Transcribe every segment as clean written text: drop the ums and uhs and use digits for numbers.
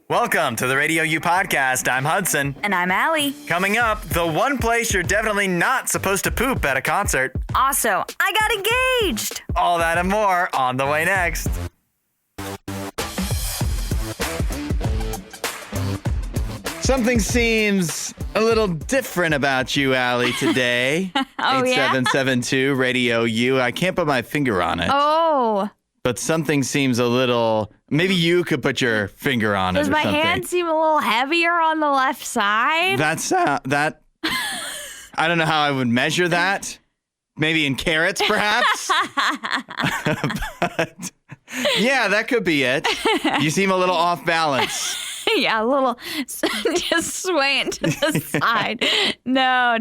Welcome to the RadioU Podcast. I'm Hudson. And I'm Aly. Coming up, the one place you're definitely not supposed to poop at a concert. Also, I got engaged. All that and more on the way next. Something seems a little different about you, Aly, today. 8772 RadioU. I can't put my finger on it. Oh. But something seems a little... Maybe you could put your finger on it or something. Does my hand seem a little heavier on the left side? That... I don't know how I would measure that. Maybe in carats, perhaps? But, yeah, that could be it. You seem a little off balance. Yeah, a little just swaying to the side. No.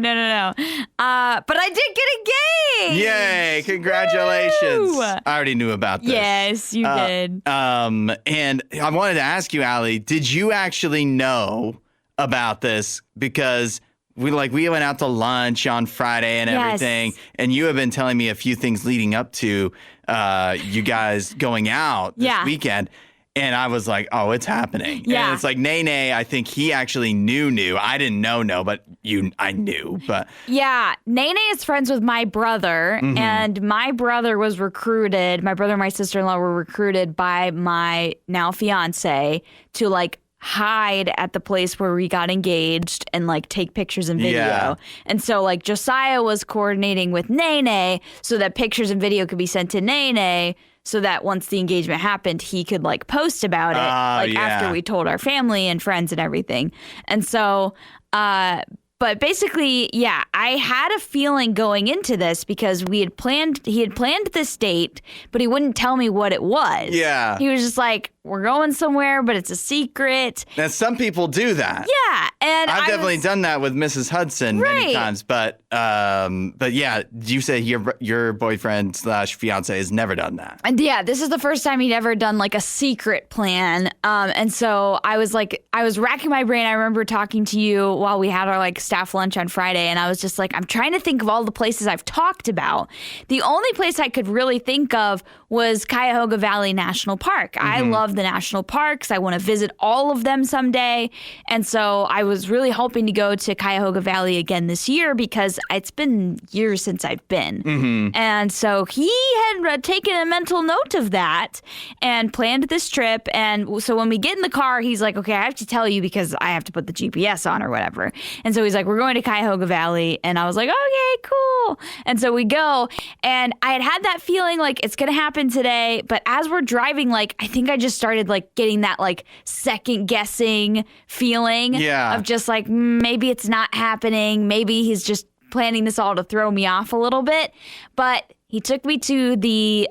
But I did get engaged. Yay, congratulations. Woo! I already knew about this. Yes, you did. And I wanted to ask you, Aly, did you actually know about this? Because we went out to lunch on Friday and everything, and you have been telling me a few things leading up to you guys going out this weekend. And I was like, oh, it's happening. Yeah. And it's like Nene, I think he actually knew. I didn't know, but I knew. But yeah, Nene is friends with my brother, and my brother was recruited. My brother and my sister-in-law were recruited by my now fiance to hide at the place where we got engaged and take pictures and video. Yeah. And so Josiah was coordinating with Nene so that pictures and video could be sent to Nene so that once the engagement happened, he could post about it after we told our family and friends and everything. And so but basically, yeah, I had a feeling going into this because he had planned this date, but he wouldn't tell me what it was. Yeah. He was just like, we're going somewhere, but it's a secret. Now, some people do that. Yeah. And I've definitely done that with Mrs. Hudson many times. But yeah, you say your boyfriend / fiance has never done that. And yeah, this is the first time he'd ever done a secret plan. And so I was racking my brain. I remember talking to you while we had our staff lunch on Friday. And I was just I'm trying to think of all the places I've talked about. The only place I could really think of was Cuyahoga Valley National Park. I love the national parks. I want to visit all of them someday. And so I was really hoping to go to Cuyahoga Valley again this year because it's been years since I've been. And so he had taken a mental note of that and planned this trip. And so when we get in the car, he's like, okay, I have to tell you because I have to put the GPS on or whatever. And so he's like, we're going to Cuyahoga Valley. And I was like, okay, cool. And so we go. And I had that feeling it's going to happen today. But as we're driving, I think I just started getting that second guessing feeling of just maybe it's not happening. Maybe he's just planning this all to throw me off a little bit. But he took me to the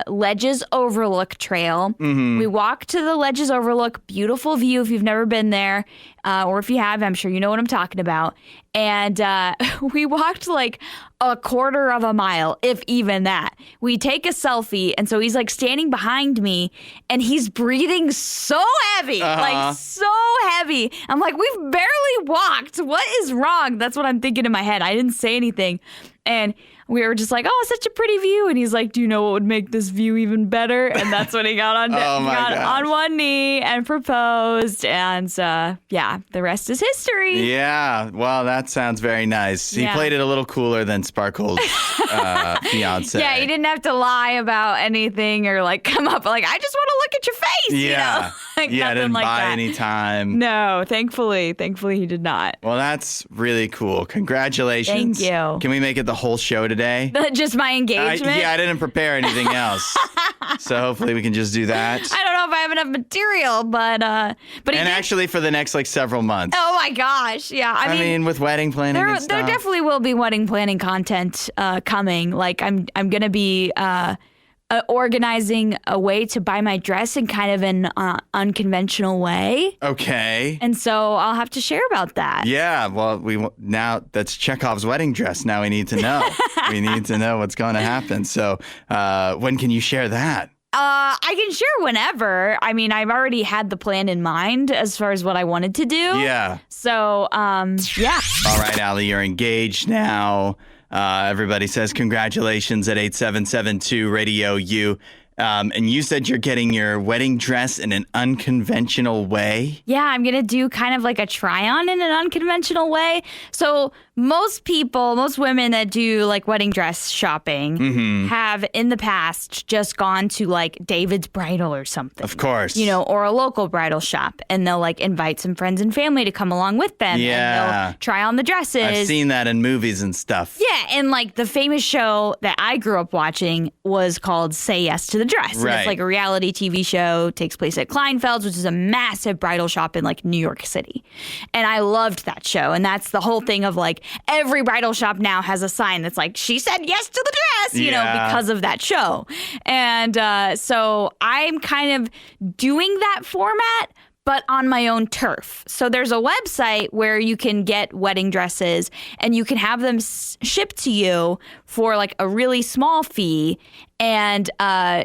Ledges Overlook Trail. We walked to the Ledges Overlook. Beautiful view if you've never been there. Or if you have, I'm sure you know what I'm talking about. And we walked a quarter of a mile, if even that. We take a selfie. And so he's standing behind me and he's breathing so heavy, so heavy. I'm we've barely walked. What is wrong? That's what I'm thinking in my head. I didn't say anything. And we were just oh, such a pretty view. And he's like, do you know what would make this view even better? And that's when he got on one knee and proposed. And yeah, the rest is history. Yeah. Well, that sounds very nice. He played it a little cooler than Sparkle's fiance. Yeah, he didn't have to lie about anything or come up I just want to look at your face. Yeah. Yeah, didn't buy that. any time. No, thankfully he did not. Well, that's really cool. Congratulations. Thank you. Can we make it the whole show today? Just my engagement? I didn't prepare anything else. So hopefully we can just do that. I don't know if I have enough material, but actually for the next several months. Oh my gosh. Yeah. I mean with wedding planning and stuff. There definitely will be wedding planning content coming. I'm going to be organizing a way to buy my dress in kind of an unconventional way. Okay. And so I'll have to share about that. Yeah. Well, now that's Chekhov's wedding dress. Now we need to know. We need to know what's going to happen. So when can you share that? I can share whenever. I mean, I've already had the plan in mind as far as what I wanted to do. Yeah. So, yeah. All right, Aly, you're engaged now. Everybody says congratulations at 8772 RadioU. And you said you're getting your wedding dress in an unconventional way. Yeah, I'm going to do kind of like a try-on in an unconventional way. So most women that do like wedding dress shopping have in the past just gone to like David's Bridal or something. Of course. Or a local bridal shop. And they'll like invite some friends and family to come along with them. Yeah. And they'll try on the dresses. I've seen that in movies and stuff. Yeah, and like the famous show that I grew up watching was called Say Yes to the Dress. Right. And it's like a reality TV show, takes place at Kleinfeld's, which is a massive bridal shop in like New York City. And I loved that show. And that's the whole thing of like every bridal shop now has a sign that's like, she said yes to the dress, because of that show. And so I'm kind of doing that format, but on my own turf. So there's a website where you can get wedding dresses and you can have them shipped to you for like a really small fee. And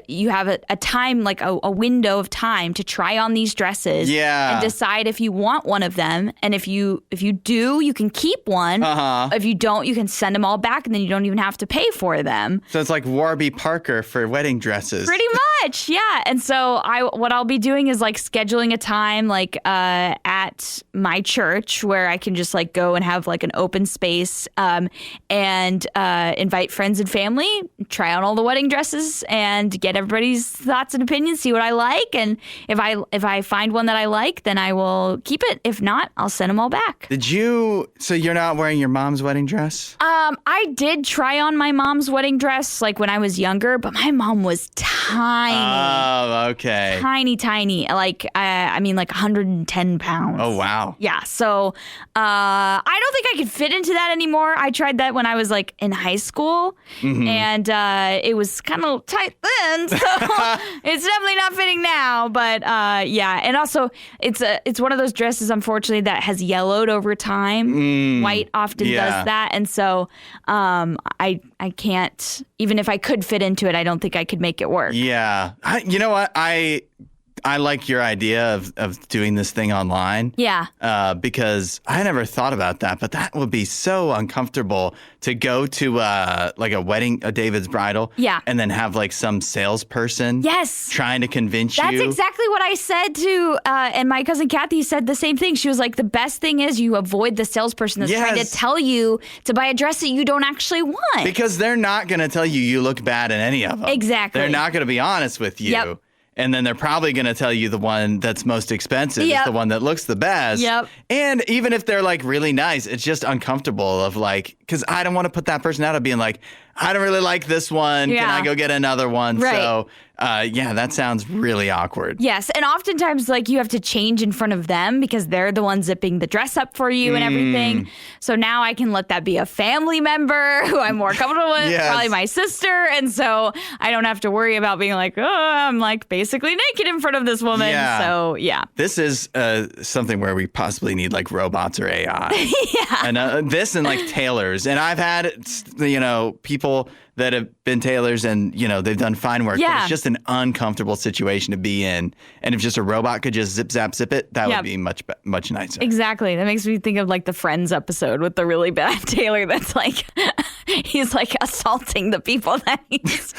you have a time, like a window of time to try on these dresses and decide if you want one of them. And if you do, you can keep one. If you don't, you can send them all back and then you don't even have to pay for them. So it's like Warby Parker for wedding dresses. Pretty much, yeah. And so what I'll be doing is like scheduling a time like at my church where I can just like go and have like an open space and invite friends and family, try on all the wedding dresses and get everybody's thoughts and opinions, see what I like. And if I find one that I like, then I will keep it. If not, I'll send them all back. So you're not wearing your mom's wedding dress? I did try on my mom's wedding dress like when I was younger, but my mom was tiny. Oh, okay. Tiny. Like, like 110 pounds. Oh, wow. Yeah. So I don't think I could fit into that anymore. I tried that when I was like in high school and it was kind of tight then. So it's definitely not fitting now. But yeah. And also it's one of those dresses, unfortunately, that has yellowed over time. White often does that. And so I can't, even if I could fit into it, I don't think I could make it work. Yeah. You know what? I like your idea of doing this thing online. Yeah. Because I never thought about that, but that would be so uncomfortable to go to like a wedding, a David's Bridal. Yeah. And then have like some salesperson. Yes. Trying to convince you. That's exactly what I said to, and my cousin Kathy said the same thing. She was like, the best thing is you avoid the salesperson that's trying to tell you to buy a dress that you don't actually want. Because they're not going to tell you look bad in any of them. Exactly. They're not going to be honest with you. Yep. And then they're probably going to tell you the one that's most expensive is the one that looks the best. Yep. And even if they're like really nice, it's just uncomfortable of like, because I don't want to put that person out of being like, I don't really like this one. Yeah. Can I go get another one? Right. So, that sounds really awkward. Yes. And oftentimes, like, you have to change in front of them because they're the ones zipping the dress up for you and everything. So now I can let that be a family member who I'm more comfortable with, probably my sister. And so I don't have to worry about being like, oh, I'm like basically naked in front of this woman. Yeah. So, yeah. This is something where we possibly need like robots or AI. And this and like tailors. And I've had, people that have been tailors and, they've done fine work. But it's just an uncomfortable situation to be in. And if just a robot could just zip, zap, zip it, that would be much nicer. Exactly. That makes me think of like the Friends episode with the really bad tailor that's like, he's like assaulting the people that he's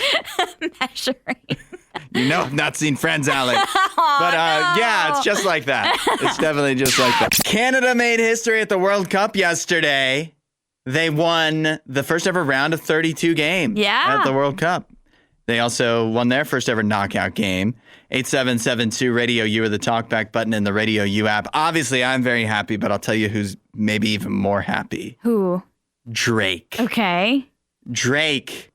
measuring. I've not seen Friends, Aly. But it's just like that. It's definitely just like that. Canada made history at the World Cup yesterday. They won the first ever round of 32 game at the World Cup. They also won their first ever knockout game. 8772 Radio U or the talkback button in the Radio U app. Obviously, I'm very happy, but I'll tell you who's maybe even more happy. Who? Drake. Okay. Drake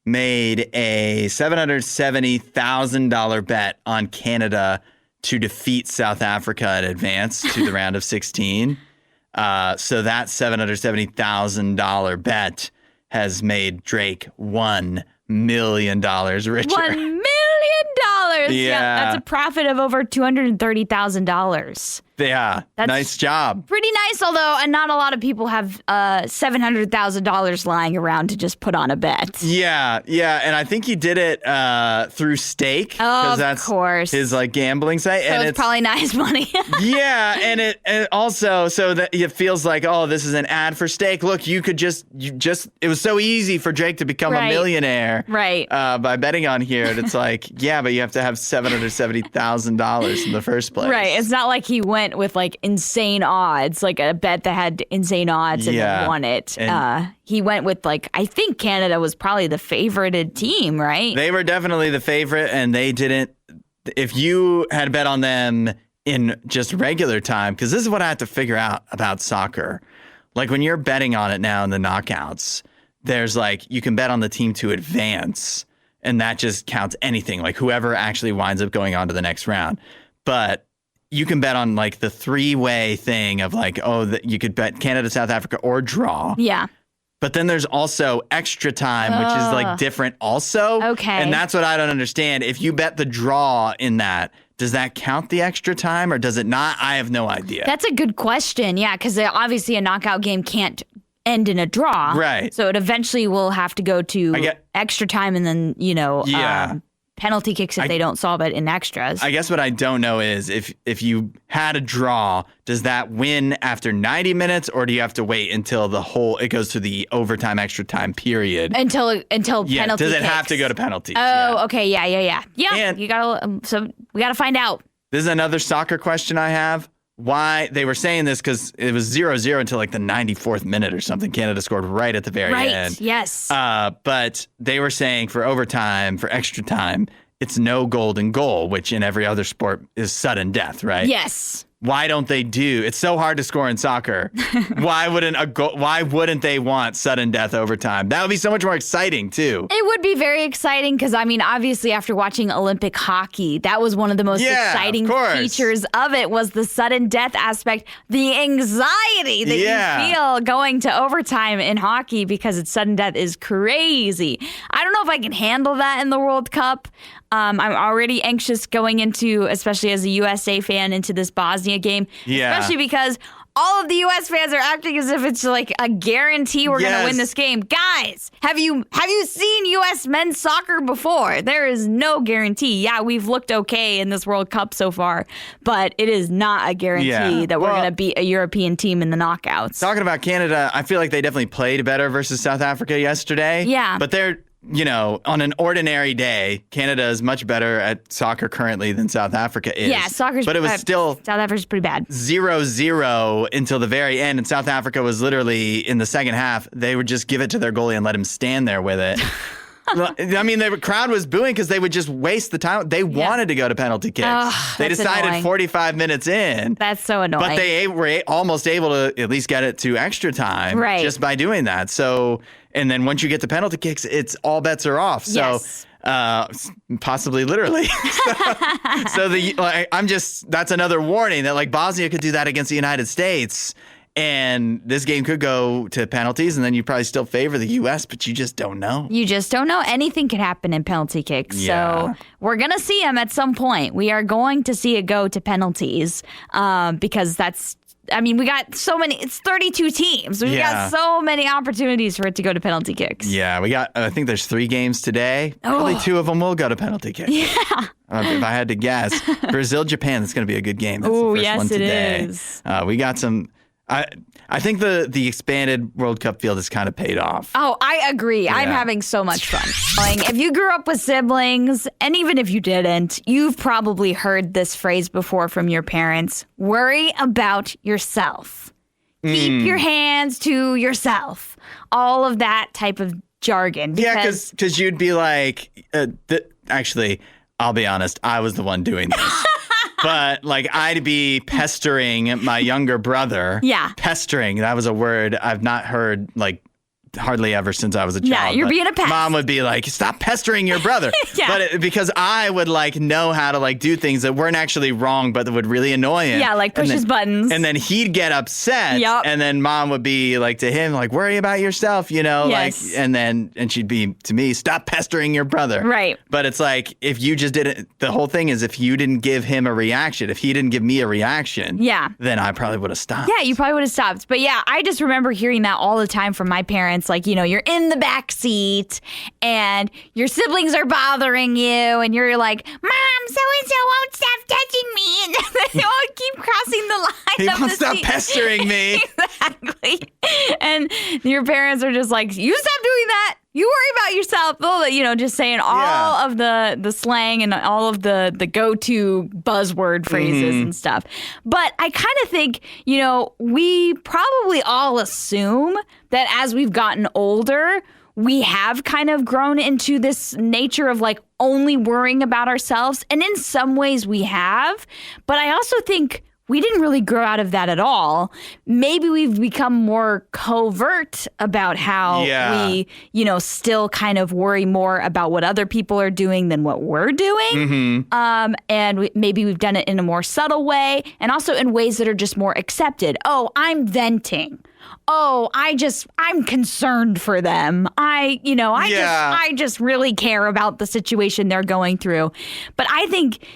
made a $770,000 bet on Canada to defeat South Africa and advance to the round of 16. So that $770,000 bet has made Drake $1 million richer. $1 million. Yeah. That's a profit of over $230,000. Yeah, nice job. Pretty nice, although not a lot of people have $700,000 lying around to just put on a bet. Yeah, and I think he did it through Stake. Oh, that's of course. His gambling site. So and it's probably not his money. Yeah, and it also so that it feels like, oh, this is an ad for Stake. Look, you it was so easy for Drake to become a millionaire, right? By betting on here, and it's like, yeah, but you have to have $770,000 in the first place, right? It's not like he went with like insane odds, like a bet that had insane odds and then won it. He went with I think Canada was probably the favorited team, right? They were definitely the favorite, and they didn't. If you had bet on them in just regular time, because this is what I have to figure out about soccer. Like when you're betting on it now in the knockouts, there's you can bet on the team to advance, and that just counts anything, like whoever actually winds up going on to the next round. But you can bet on the 3-way thing of you could bet Canada, South Africa, or draw. Yeah. But then there's also extra time, which is different also. Okay. And that's what I don't understand. If you bet the draw in that, does that count the extra time or does it not? I have no idea. That's a good question. Yeah, because obviously a knockout game can't end in a draw. Right. So it eventually will have to go to extra time and then, penalty kicks if they don't solve it in extras. I guess what I don't know is if you had a draw, does that win after 90 minutes or do you have to wait until it goes to the overtime extra time period? Until penalty does it kicks. have to go to penalties? Oh, okay. Yeah. Yeah, you gotta. So we gotta find out. This is another soccer question I have. Why they were saying this because it was 0-0 until the 94th minute or something. Canada scored right at the very end. Right, yes. But they were saying for overtime, for extra time, it's no golden goal, which in every other sport is sudden death, right? Yes. Why don't they do? It's so hard to score in soccer. Why wouldn't they want sudden death overtime? That would be so much more exciting too. It would be very exciting because obviously after watching Olympic hockey, that was one of the most exciting features of it was the sudden death aspect, the anxiety that you feel going to overtime in hockey because it's sudden death is crazy. I don't know if I can handle that in the World Cup. I'm already anxious going into, especially as a USA fan, into this Bosnia game. Yeah. Especially because all of the U.S. fans are acting as if it's a guarantee we're going to win this game. Guys, have you seen U.S. men's soccer before? There is no guarantee. Yeah, we've looked okay in this World Cup so far, but it is not a guarantee that we're going to beat a European team in the knockouts. Talking about Canada, I feel like they definitely played better versus South Africa yesterday. Yeah. But they're... on an ordinary day, Canada is much better at soccer currently than South Africa is. Yeah, but it was still South Africa's pretty bad. 0-0 until the very end, and South Africa was literally in the second half. They would just give it to their goalie and let him stand there with it. I mean, the crowd was booing because they would just waste the time. They wanted to go to penalty kicks. They decided annoying. 45 minutes in. That's so annoying. But they were almost able to at least get it to extra time just by doing that. So, and then once you get to penalty kicks, it's all bets are off. So, possibly literally. That's another warning that Bosnia could do that against the United States. And this game could go to penalties, and then you probably still favor the U.S., but you just don't know. You just don't know. Anything could happen in penalty kicks. Yeah. So we're going to see them at some point. We are going to see it go to penalties because we got so many. It's 32 teams. We got so many opportunities for it to go to penalty kicks. Yeah, I think there's 3 games today. Probably 2 of them will go to penalty kicks. Yeah. If I had to guess. Brazil, Japan, that's going to be a good game. That's the first one today. It is. We got some... I think the expanded World Cup field has kind of paid off. Oh, I agree. Yeah. I'm having so much fun. If you grew up with siblings, and even if you didn't, you've probably heard this phrase before from your parents. Worry about yourself. Keep your hands to yourself. All of that type of jargon. Because you'd be like, actually, I'll be honest, I was the one doing this. But I'd be pestering my younger brother. Yeah. Pestering. That was a word I've not heard hardly ever since I was a child. Yeah, you're being a pest. Mom would be like, stop pestering your brother. Yeah. But because I would like know how to like do things that weren't actually wrong, but that would really annoy him. Yeah, like push his buttons. And then he'd get upset. Yep. And then Mom would be like to him, like, worry about yourself, you know? Yes. Like, and she'd be to me, stop pestering your brother. Right. But it's like, if you just didn't, the whole thing is if you didn't give him a reaction, if he didn't give me a reaction, then I probably would have stopped. Yeah, you probably would have stopped. But yeah, I just remember hearing that all the time from my parents. Like, you know, you're in the back seat and your siblings are bothering you and you're like, Mom, so-and-so won't stop touching me. And they won't keep crossing the line. He won't stop pestering me. Exactly. And your parents are just like, you stop doing that. You worry about yourself. You know, just saying all of the slang and all of the go-to buzzword phrases and stuff. But I kind of think, you know, we probably all assume that as we've gotten older, we have kind of grown into this nature of like only worrying about ourselves. And in some ways we have. But I also think we didn't really grow out of that at all. Maybe we've become more covert about how we, you know, still kind of worry more about what other people are doing than what we're doing. And maybe we've done it in a more subtle way and also in ways that are just more accepted. Oh, I'm venting. Oh, I'm concerned for them. I just really care about the situation they're going through. But I think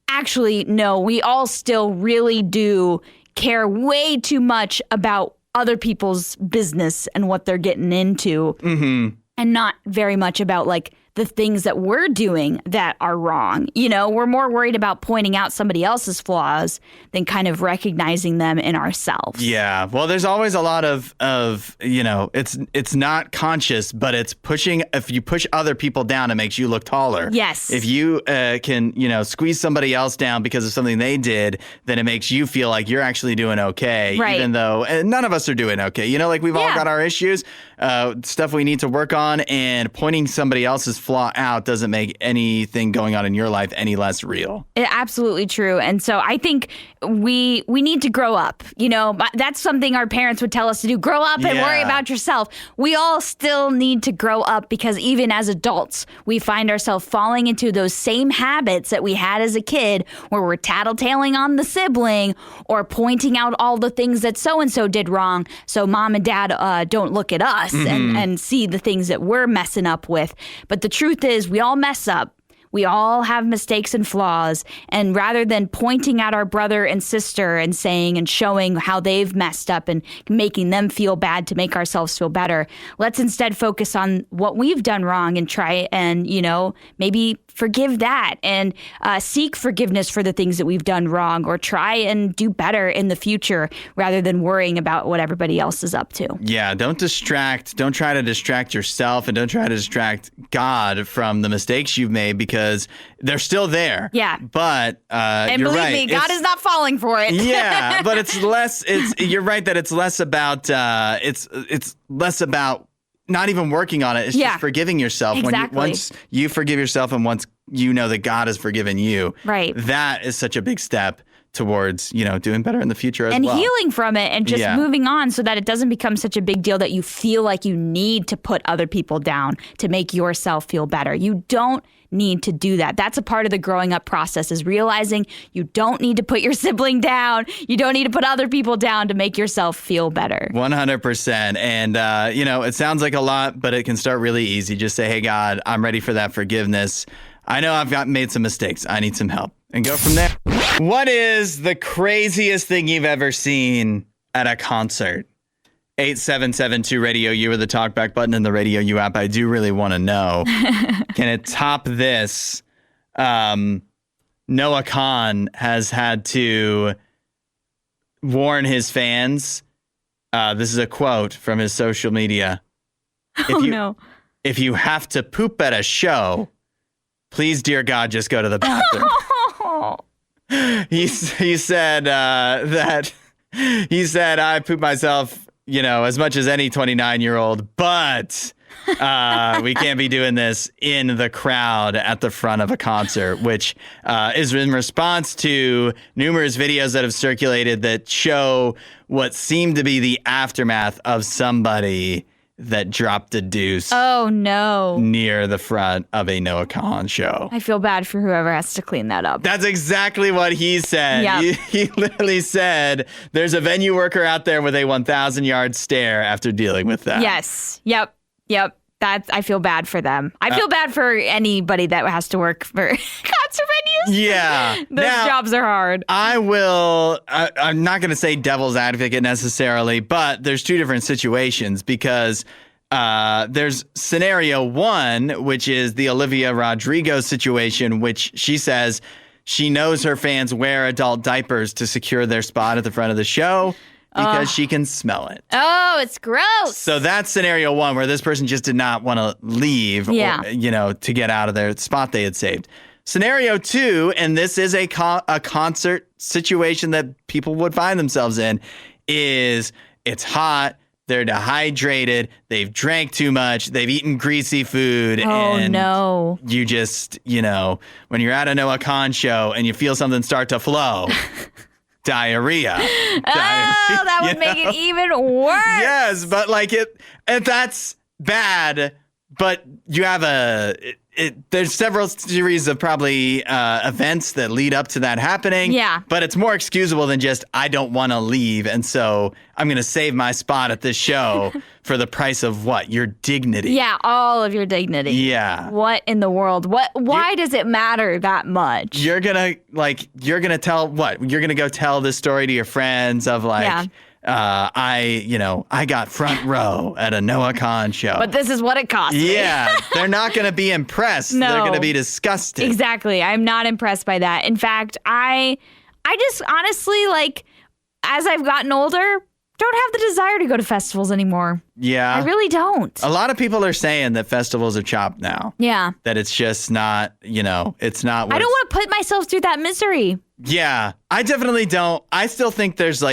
actually, no, we all still really do care way too much about other people's business and what they're getting into and not very much about like the things that we're doing that are wrong. You know, we're more worried about pointing out somebody else's flaws than kind of recognizing them in ourselves. Yeah. Well, there's always a lot of you know, it's not conscious, but it's pushing. If you push other people down, it makes you look taller. Yes. If you can, you know, squeeze somebody else down because of something they did, then it makes you feel like you're actually doing okay. Right. Even though none of us are doing okay. You know, like we've all got our issues, stuff we need to work on, and pointing somebody else's flaw out doesn't make anything going on in your life any less real. Absolutely true. And so I think we need to grow up. You know, that's something our parents would tell us to do. Grow up and worry about yourself. We all still need to grow up because even as adults, we find ourselves falling into those same habits that we had as a kid where we're tattletaling on the sibling or pointing out all the things that so-and-so did wrong so mom and dad don't look at us and see the things that we're messing up with. But the truth is we all mess up. We all have mistakes and flaws. And rather than pointing at our brother and sister and saying and showing how they've messed up and making them feel bad to make ourselves feel better, let's instead focus on what we've done wrong and try and, you know, maybe forgive that and seek forgiveness for the things that we've done wrong or try and do better in the future rather than worrying about what everybody else is up to. Yeah, don't try to distract yourself and don't try to distract God from the mistakes you've made because they're still there. Yeah. But and you're believe right. me, God is not falling for it. Yeah, but you're right that it's less about it's less about not even working on it. It's just forgiving yourself. Exactly. Once you forgive yourself and once you know that God has forgiven you, right, that is such a big step towards, you know, doing better in the future as well. And healing from it and just moving on so that it doesn't become such a big deal that you feel like you need to put other people down to make yourself feel better. You don't need to do that. That's a part of the growing up process, is realizing you don't need to put your sibling down. You don't need to put other people down to make yourself feel better. 100%. And, you know, it sounds like a lot, but it can start really easy. Just say, hey, God, I'm ready for that forgiveness. I know I've made some mistakes. I need some help. And go from there. What is the craziest thing you've ever seen at a concert? 8772 Radio U or the talkback button in the Radio U app. I do really want to know. Can it top this? Noah Kahan has had to warn his fans. This is a quote from his social media. If you have to poop at a show, please, dear God, just go to the bathroom. He said that I poop myself, you know, as much as any 29-year-old, but we can't be doing this in the crowd at the front of a concert, which is in response to numerous videos that have circulated that show what seemed to be the aftermath of somebody that dropped a deuce Oh, no. near the front of a Noah Kahan show. I feel bad for whoever has to clean that up. That's exactly what he said. Yep. He literally said, there's a venue worker out there with a 1,000-yard stare after dealing with that. Yes. Yep. I feel bad for them. I feel bad for anybody that has to work for concert venues. Yeah. Those jobs are hard. I'm not going to say devil's advocate necessarily, but there's two different situations because there's scenario one, which is the Olivia Rodrigo situation, which she says she knows her fans wear adult diapers to secure their spot at the front of the show. Because she can smell it. Oh, it's gross. So that's scenario one where this person just did not want to leave, or, to get out of their spot they had saved. Scenario two, and this is a concert situation that people would find themselves in, is it's hot, they're dehydrated, they've drank too much, they've eaten greasy food. And no. You just, when you're at a Noah Kahan show and you feel something start to flow. Diarrhea. Oh, that would make it even worse. Yes, but that's bad. But you have there's several series of probably events that lead up to that happening. Yeah. But it's more excusable than just, I don't want to leave. And so I'm going to save my spot at this show for the price of what? Your dignity. Yeah, all of your dignity. Yeah. What in the world? Why does it matter that much? You're going to tell what? You're going to go tell this story to your friends of I got front row at a Noah Kahan show. But this is what it cost me. Yeah, they're not going to be impressed. No. They're going to be disgusted. Exactly. I'm not impressed by that. In fact, I just honestly, as I've gotten older, don't have the desire to go to festivals anymore. Yeah. I really don't. A lot of people are saying that festivals are chopped now. Yeah. That it's just not, it's not. I don't want to put myself through that misery. Yeah, I definitely don't. I still think there's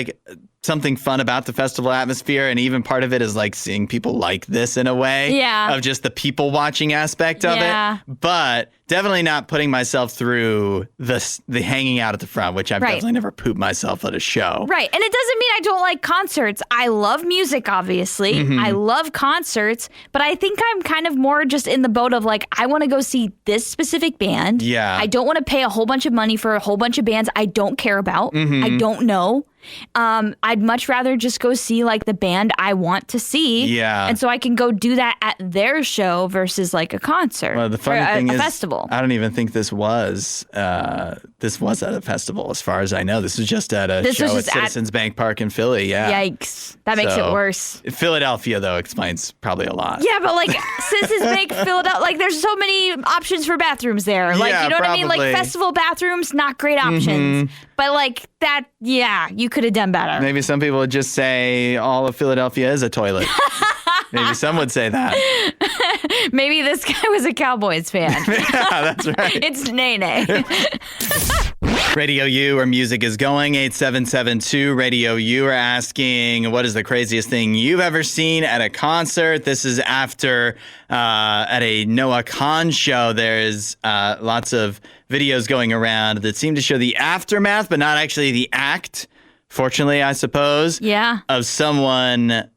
something fun about the festival atmosphere, and even part of it is seeing people like this in a way. Yeah. Of just the people watching aspect of it. But definitely not putting myself through the hanging out at the front, which I've definitely never pooped myself at a show. Right. And it doesn't mean I don't like concerts. I love music, obviously. Mm-hmm. I love concerts, but I think I'm kind of more just in the boat of I want to go see this specific band. Yeah. I don't want to pay a whole bunch of money for a whole bunch of bands I don't care about. Mm-hmm. I don't know. I'd much rather just go see the band I want to see. Yeah. And so I can go do that at their show versus a concert. Well, the funny thing is, festival. I don't even think this was at a festival as far as I know. This was just at a show at Citizens Bank Park in Philly. Yeah. Yikes. That makes it worse. Philadelphia, though, explains probably a lot. Yeah, but Citizens Bank, Philadelphia, there's so many options for bathrooms there. You know what I mean? Festival bathrooms, not great options. Mm-hmm. But that, you could have done better. Maybe some people would just say all of Philadelphia is a toilet. Maybe some would say that. Maybe this guy was a Cowboys fan. Yeah, that's right. It's Nene. Radio U, where music is going, 8772 Radio U are asking, what is the craziest thing you've ever seen at a concert? This is after at a Noah Kahan show. There's lots of videos going around that seem to show the aftermath, but not actually the act, fortunately, I suppose. Yeah. Of someone,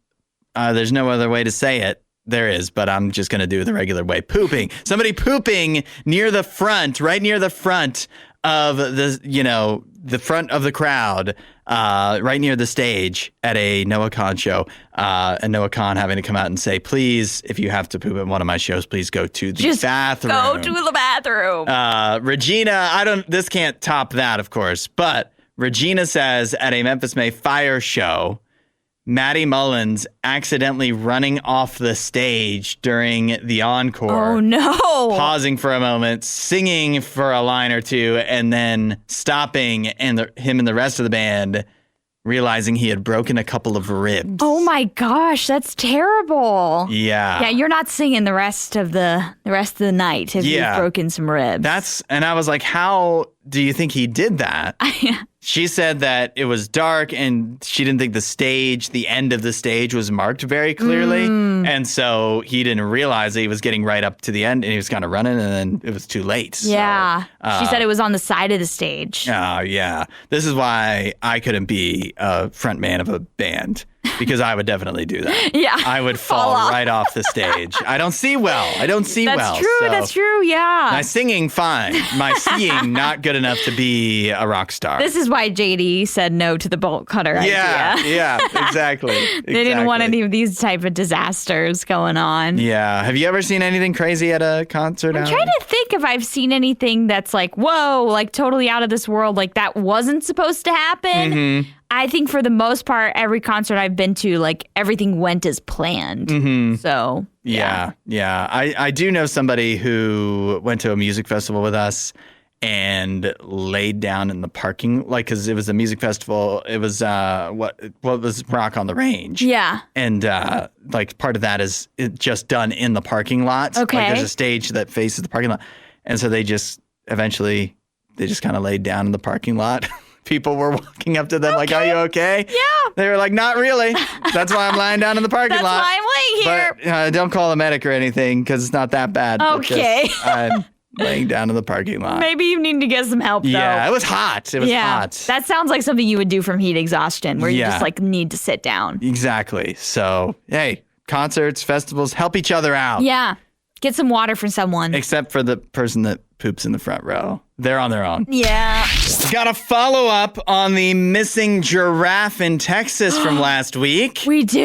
there's no other way to say it. There is, but I'm just going to do it the regular way. Pooping. Somebody pooping near the front, right near the front of the front of the crowd, right near the stage at a Noah Kahan show, and Noah Kahan having to come out and say, please, if you have to poop at one of my shows, please go to the bathroom. Go to the bathroom. Regina, this can't top that, of course, but Regina says at a Memphis May Fire show, Maddie Mullins accidentally running off the stage during the encore. Oh, no. Pausing for a moment, singing for a line or two, and then stopping, and him and the rest of the band realizing he had broken a couple of ribs. Oh, my gosh. That's terrible. Yeah. Yeah, you're not singing the rest of the night if you've broken some ribs. And I was like, how do you think he did that? She said that it was dark and she didn't think the end of the stage was marked very clearly. And so he didn't realize that he was getting right up to the end and he was kind of running and then it was too late. Yeah. So, she said it was on the side of the stage. Oh, yeah. This is why I couldn't be a front man of a band. because I would definitely do that. Yeah. I would fall right off the stage. I don't see well. That's true. So That's true. Yeah. my singing, fine. My seeing, not good enough to be a rock star. This is why JD said no to the bolt cutter idea. Yeah, exactly. They didn't want any of these type of disasters going on. Yeah. Have you ever seen anything crazy at a concert? I'm trying to think if I've seen anything that's like, whoa, like totally out of this world, like that wasn't supposed to happen. Mm-hmm. I think for the most part, every concert I've been to, like everything went as planned. Mm-hmm. So, Yeah. I do know somebody who went to a music festival with us and laid down in the parking, like, because it was a music festival. It was what was Rock on the Range. Yeah. And like part of that is it just done in the parking lot. Okay. Like there's a stage that faces the parking lot, and so they just kind of laid down in the parking lot. People were walking up to them like, "Are you okay?" Yeah. They were like, "Not really. That's why I'm lying down in the parking That's lot. why I'm laying here." But don't call a medic or anything because it's not that bad. Okay. I'm laying down in the parking lot. Maybe you need to get some help, though. Yeah, it was hot. It was hot. That sounds like something you would do from heat exhaustion, where you Yeah. just like need to sit down. Exactly. So, hey, concerts, festivals, help each other out. Yeah. Get some water for someone. Except for the person that poops in the front row. They're on their own. Yeah. Got a follow-up on the missing giraffe in Texas from last week. We do?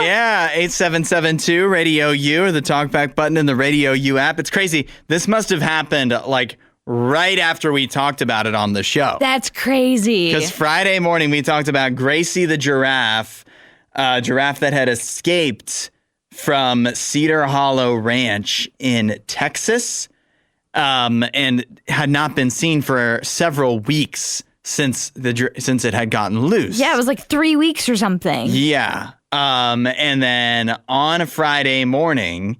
Yeah, 8772 Radio U or the talkback button in the Radio U app. It's crazy. This must have happened like right after we talked about it on the show. That's crazy. Because Friday morning we talked about Gracie the giraffe, a giraffe that had escaped from Cedar Hollow Ranch in Texas. And had not been seen for several weeks since it had gotten loose. Yeah, it was like 3 weeks or something. Yeah. And then on a Friday morning,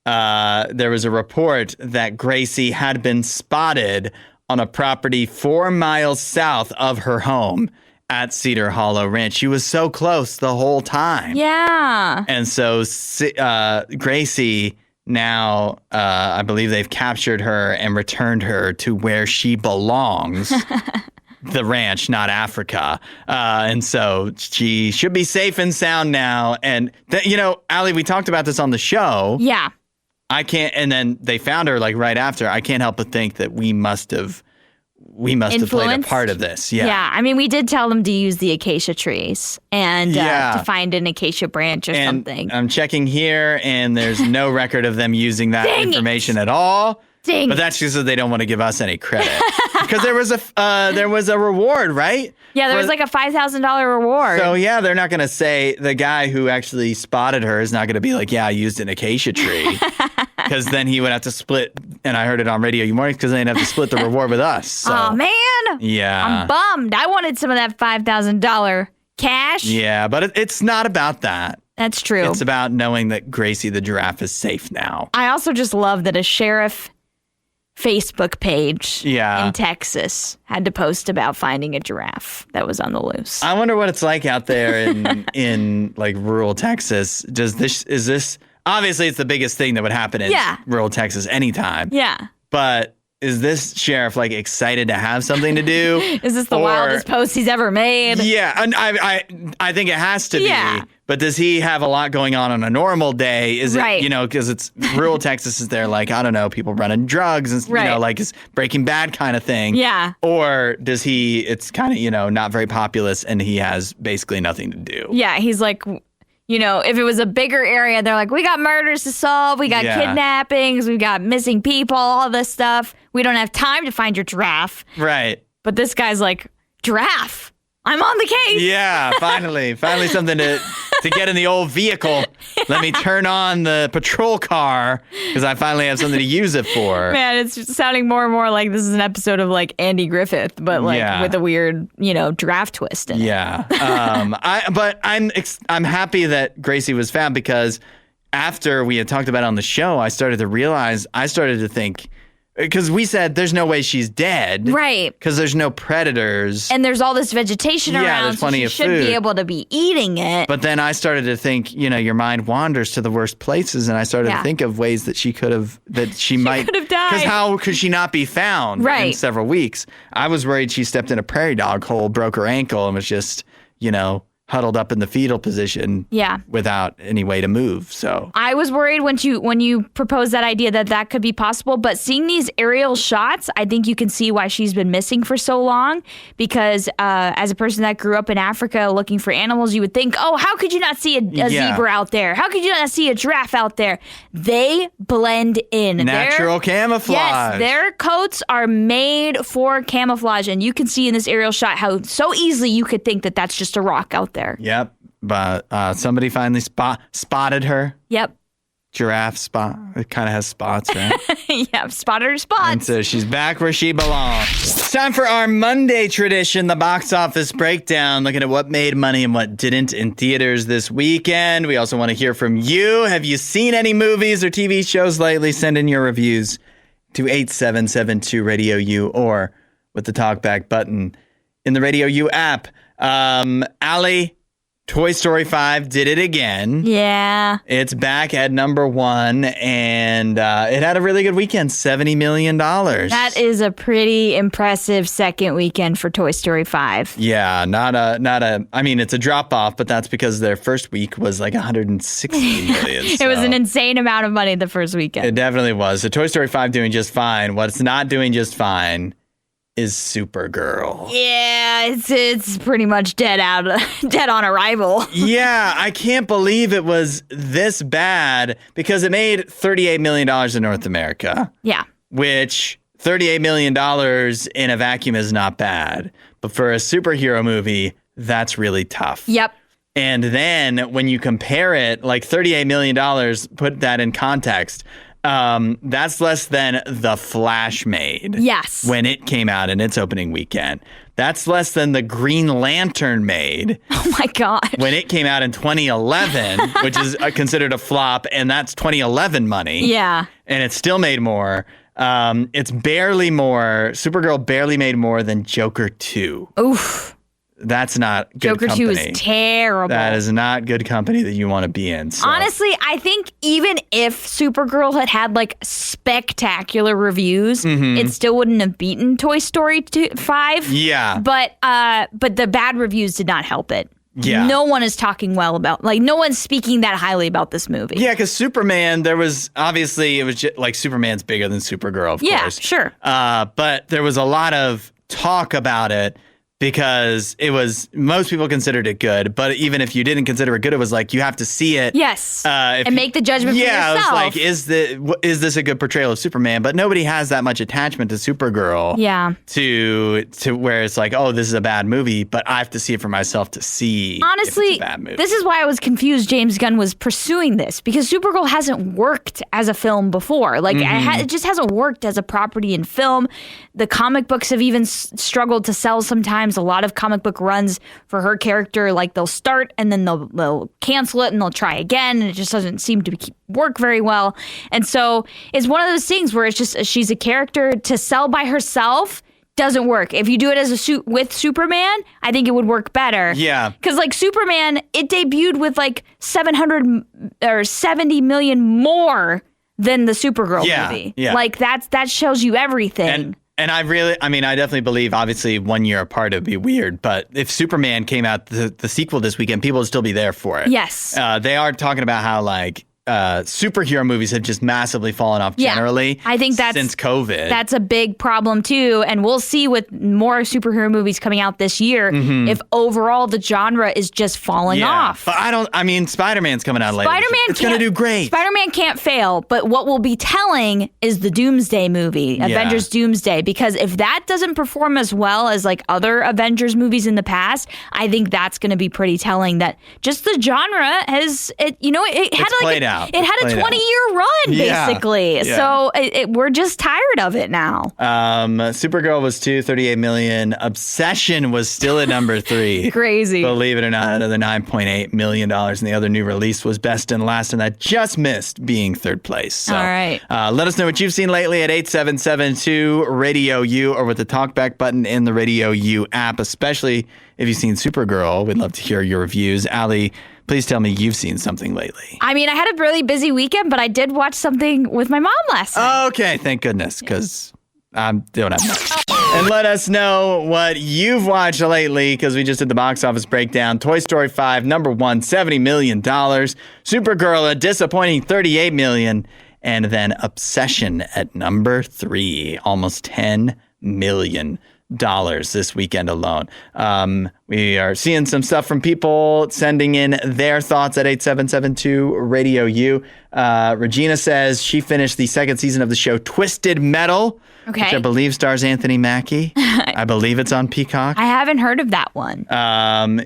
there was a report that Gracie had been spotted on a property 4 miles south of her home at Cedar Hollow Ranch. She was so close the whole time. Yeah. And so Gracie... Now, I believe they've captured her and returned her to where she belongs, the ranch, not Africa. And so she should be safe and sound now. And, Aly, we talked about this on the show. Yeah. And then they found her like right after. I can't help but think that we must have played a part of this. Yeah. Yeah. I mean, we did tell them to use the acacia trees and to find an acacia branch or something. I'm checking here, and there's no record of them using that information at all. Dang. But that's just so they don't want to give us any credit. Because there was a reward, right? Yeah, there was like a $5,000 reward. So, yeah, they're not going to say the guy who actually spotted her is not going to be like, yeah, I used an acacia tree. Because then he would have to split, and I heard it on Radio U Mornings, because they'd have to split the reward with us. So, oh, man. Yeah. I'm bummed. I wanted some of that $5,000 cash. Yeah, but it's not about that. That's true. It's about knowing that Gracie the giraffe is safe now. I also just love that a sheriff Facebook page in Texas had to post about finding a giraffe that was on the loose. I wonder what it's like out there in like rural Texas. Is this obviously it's the biggest thing that would happen in rural Texas anytime. Yeah. But is this sheriff like excited to have something to do? Is this the wildest post he's ever made? Yeah, and I think it has to be. But does he have a lot going on a normal day? Is it, because it's rural Texas, is there like, I don't know, people running drugs and, like it's Breaking Bad kind of thing? Yeah. Or does it's kind of, not very populous and he has basically nothing to do? Yeah, he's like, if it was a bigger area, they're like, we got murders to solve, we got kidnappings, we got missing people, all this stuff. We don't have time to find your giraffe. Right. But this guy's like, giraffe, I'm on the case. Yeah, finally something to get in the old vehicle. Let me turn on the patrol car because I finally have something to use it for. Man, it's sounding more and more like this is an episode of like Andy Griffith, but like with a weird, giraffe twist in it. Yeah. But I'm happy that Gracie was found because after we had talked about it on the show, I started to think, because we said there's no way she's dead. Right. Because there's no predators. And there's all this vegetation around. Yeah, there's plenty of food. She should be able to be eating it. But then I started to think, your mind wanders to the worst places. And I started to think of ways that she could have died. Because how could she not be found in several weeks? I was worried she stepped in a prairie dog hole, broke her ankle, and was just, huddled up in the fetal position without any way to move. So I was worried when you proposed that idea that could be possible, but seeing these aerial shots, I think you can see why she's been missing for so long, because as a person that grew up in Africa looking for animals, you would think, oh, how could you not see a zebra out there? How could you not see a giraffe out there? They blend in. Natural camouflage. Yes, their coats are made for camouflage, and you can see in this aerial shot how so easily you could think that that's just a rock out there. Yep. But somebody finally spotted her. Yep. Giraffe spot. It kind of has spots, right? Yep. Spotted her spots. And so she's back where she belongs. It's time for our Monday tradition, the box office breakdown, looking at what made money and what didn't in theaters this weekend. We also want to hear from you. Have you seen any movies or TV shows lately? Send in your reviews to 8772 Radio U or with the talkback button in the Radio U app. Aly, Toy Story 5 did it again. Yeah. It's back at number 1, and it had a really good weekend, $70 million. That is a pretty impressive second weekend for Toy Story 5. Yeah, I mean, it's a drop-off, but that's because their first week was like $160 million. It was an insane amount of money the first weekend. It definitely was. So Toy Story 5 doing just fine. What's not doing just fine is Supergirl. Yeah, it's pretty much dead on arrival. Yeah, I can't believe it was this bad because it made $38 million in North America. Yeah. Which $38 million in a vacuum is not bad. But for a superhero movie, that's really tough. Yep. And then when you compare it, like $38 million, put that in context. That's less than The Flash made. Yes. When it came out in its opening weekend. That's less than The Green Lantern made. Oh my God. When it came out in 2011, which is considered a flop, and that's 2011 money. Yeah. And it still made more. It's barely more. Supergirl barely made more than Joker 2. Oof. That's not good Joker company. 2 is terrible. That is not good company that you want to be in. So. Honestly, I think even if Supergirl had like spectacular reviews, it still wouldn't have beaten Toy Story 5. Yeah. But the bad reviews did not help it. Yeah. No one is talking well about, like, no one's speaking that highly about this movie. Yeah, because Superman, it was just like Superman's bigger than Supergirl, of course. Yeah, sure. But there was a lot of talk about it. Because most people considered it good, but even if you didn't consider it good, it was like you have to see it. Yes, and make the judgment for yourself. Yeah, it was like, is this a good portrayal of Superman? But nobody has that much attachment to Supergirl. Yeah. To where it's like, oh, this is a bad movie, but I have to see it for myself to see. Honestly, if it's a bad movie. This is why I was confused. James Gunn was pursuing this because Supergirl hasn't worked as a film before. Like it just hasn't worked as a property in film. The comic books have even struggled to sell sometimes. A lot of comic book runs for her character, like they'll start and then they'll cancel it and they'll try again, and it just doesn't seem to work very well. And so it's one of those things where it's just she's a character to sell by herself doesn't work. If you do it as a suit with Superman, I think it would work better. Yeah. Because like Superman, it debuted with like 700 or 70 million more than the Supergirl movie. Yeah. Like that shows you everything. And I definitely believe, obviously, 1 year apart, it would be weird. But if Superman came out, the sequel this weekend, people would still be there for it. Yes. They are talking about how, like, superhero movies have just massively fallen off generally. I think that's since COVID. That's a big problem too, and we'll see with more superhero movies coming out this year if overall the genre is just falling off. But Spider-Man's coming out later. It's going to do great. Spider-Man can't fail, but what will be telling is the Doomsday movie, Avengers Doomsday, because if that doesn't perform as well as like other Avengers movies in the past, I think that's going to be pretty telling that just the genre has it had played out. It had a 20-year run, basically. Yeah. So we're just tired of it now. Supergirl was 38 million. Obsession was still at number 3. Crazy. Believe it or not, another $9.8 million. And the other new release was Best and Last, and that just missed being third place. So, all right. Let us know what you've seen lately at 8772 Radio U or with the talkback button in the Radio U app, especially if you've seen Supergirl. We'd love to hear your reviews. Aly, please tell me you've seen something lately. I mean, I had a really busy weekend, but I did watch something with my mom last night. Okay, thank goodness, because I don't have much. And let us know what you've watched lately, because we just did the box office breakdown. Toy Story 5, number 1, $70 million. Supergirl, a disappointing $38 million. And then Obsession at number 3, almost $10 million this weekend alone. We are seeing some stuff from people sending in their thoughts at 8772 Radio U. Regina says she finished the second season of the show Twisted Metal, which I believe stars Anthony Mackie. I believe it's on Peacock. I haven't heard of that one.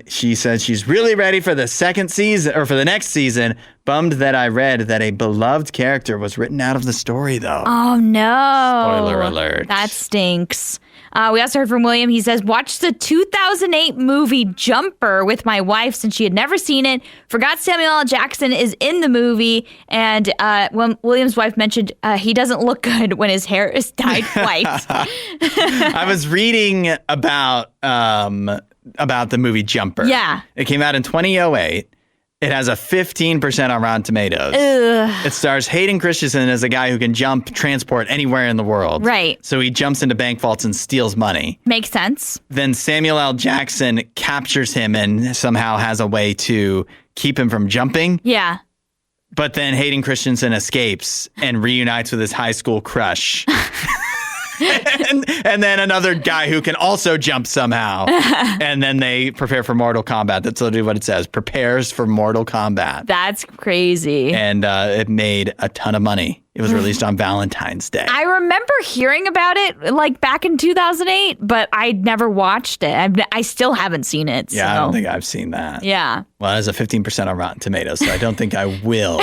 She says she's really ready for the second season, or for the next season. Bummed that I read that a beloved character was written out of the story, though. Oh, no. Spoiler alert. That stinks. We also heard from William. He says, watched the 2008 movie Jumper with my wife since she had never seen it. Forgot Samuel L. Jackson is in the movie. And when William's wife mentioned he doesn't look good when his hair is dyed white. I was reading about the movie Jumper. Yeah. It came out in 2008. It has a 15% on Rotten Tomatoes. Ugh. It stars Hayden Christensen as a guy who can transport anywhere in the world. Right. So he jumps into bank vaults and steals money. Makes sense. Then Samuel L. Jackson captures him and somehow has a way to keep him from jumping. Yeah. But then Hayden Christensen escapes and reunites with his high school crush. and then another guy who can also jump somehow. And then they prepare for Mortal Kombat. That's literally what it says. Prepares for Mortal Kombat. That's crazy. And it made a ton of money. It was released on Valentine's Day. I remember hearing about it like back in 2008, but I never watched it. I still haven't seen it. Yeah, so. I don't think I've seen that. Yeah. Well, it has a 15% on Rotten Tomatoes, so I don't think I will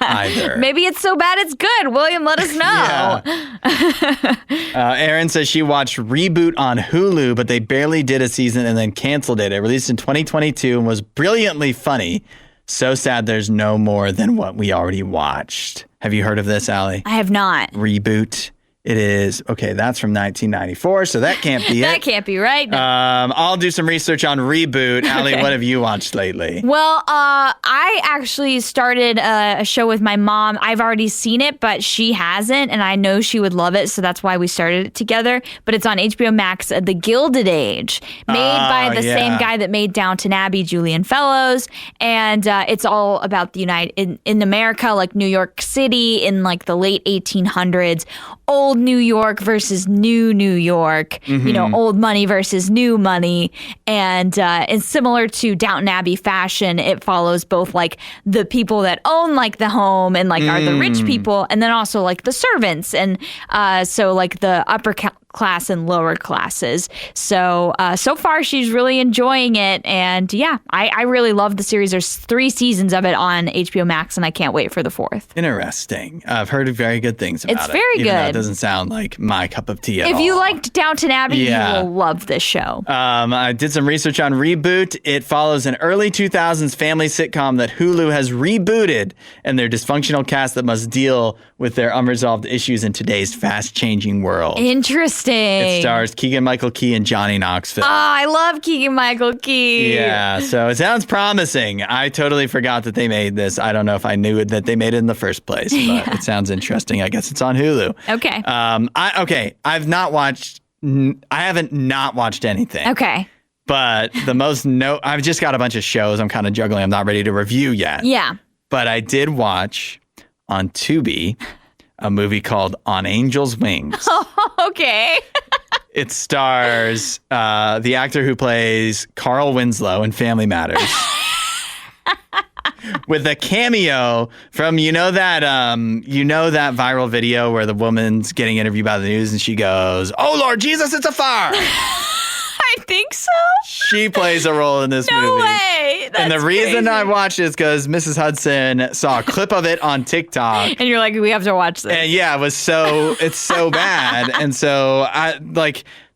either. Maybe it's so bad it's good. William, let us know. Yeah. Erin says she watched Reboot on Hulu, but they barely did a season and then canceled it. It released in 2022 and was brilliantly funny. So sad there's no more than what we already watched. Have you heard of this, Aly? I have not. Reboot. It is, okay, that's from 1994, so that can't be it. That can't be right. I'll do some research on Reboot. Aly, what have you watched lately? Well, I actually started a show with my mom. I've already seen it, but she hasn't, and I know she would love it, so that's why we started it together. But it's on HBO Max, The Gilded Age, made by the same guy that made Downton Abbey, Julian Fellows, and it's all about the in America, like New York City in like the late 1800s. Old New York versus new New York, you know, old money versus new money. And it's similar to Downton Abbey fashion. It follows both like the people that own like the home and like are the rich people, and then also like the servants. And so like the upper class and lower classes. So so far she's really enjoying it, and yeah, I really love the series. There's 3 seasons of it on HBO Max, and I can't wait for the 4th. Interesting. I've heard very good things about it. It's very even though good. It doesn't sound like my cup of tea at all. If you liked Downton Abbey, you will love this show. I did some research on Reboot. It follows an early 2000s family sitcom that Hulu has rebooted, and their dysfunctional cast that must deal with their unresolved issues in today's fast-changing world. Interesting. It stars Keegan-Michael Key and Johnny Knoxville. Oh, I love Keegan-Michael Key. Yeah, so it sounds promising. I totally forgot that they made this. I don't know if I knew that they made it in the first place, but it sounds interesting. I guess it's on Hulu. Okay. I haven't not watched anything. Okay. But I've just got a bunch of shows I'm kind of juggling. I'm not ready to review yet. Yeah. But I did watch on Tubi a movie called On Angel's Wings. Okay. It stars the actor who plays Carl Winslow in Family Matters. With a cameo from that viral video where the woman's getting interviewed by the news and she goes, "Oh Lord Jesus, it's a fire!" I think so. She plays a role in this movie. No way. That's and the reason crazy. I watched it is because Mrs. Hudson saw a clip of it on TikTok. And you're like, we have to watch this. And yeah, it's so bad. And so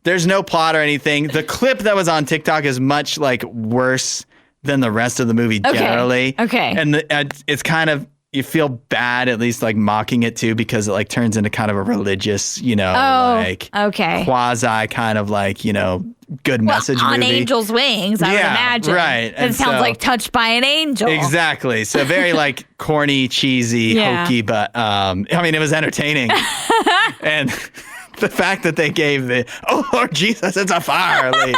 there's no plot or anything. The clip that was on TikTok is much like worse than the rest of the movie generally. Okay. And it's kind of, you feel bad at least like mocking it too, because it like turns into kind of a religious, quasi kind of like, good message on movie. Angel's Wings, I would imagine. Right. It sounds like Touched by an Angel. Exactly. So very like corny, cheesy, hokey, but it was entertaining. And The fact that they gave oh, Lord Jesus, it's a fire lady,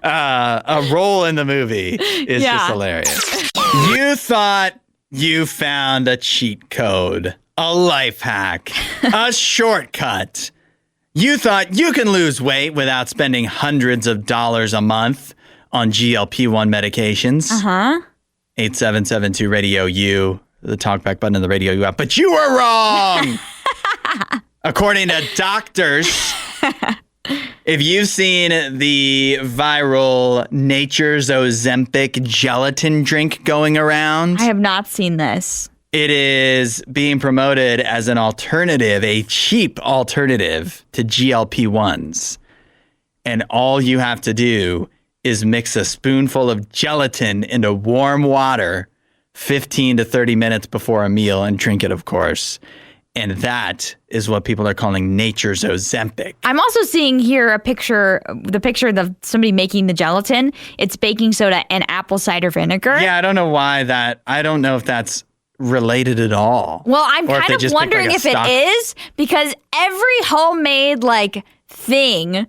a role in the movie is just hilarious. You thought you found a cheat code, a life hack, a shortcut. You thought you can lose weight without spending hundreds of dollars a month on GLP-1 medications. 8772 Radio U, the talkback button in the Radio U app. But you were wrong! According to doctors, if you've seen the viral Nature's Ozempic gelatin drink going around. I have not seen this. It is being promoted as an alternative, a cheap alternative to GLP-1s. And all you have to do is mix a spoonful of gelatin into warm water 15 to 30 minutes before a meal and drink it, of course. And that is what people are calling Nature's Ozempic. I'm also seeing here the picture of somebody making the gelatin. It's baking soda and apple cider vinegar. Yeah, I don't know I don't know if that's related at all. Well, I'm kind of wondering if it is, because every homemade thing,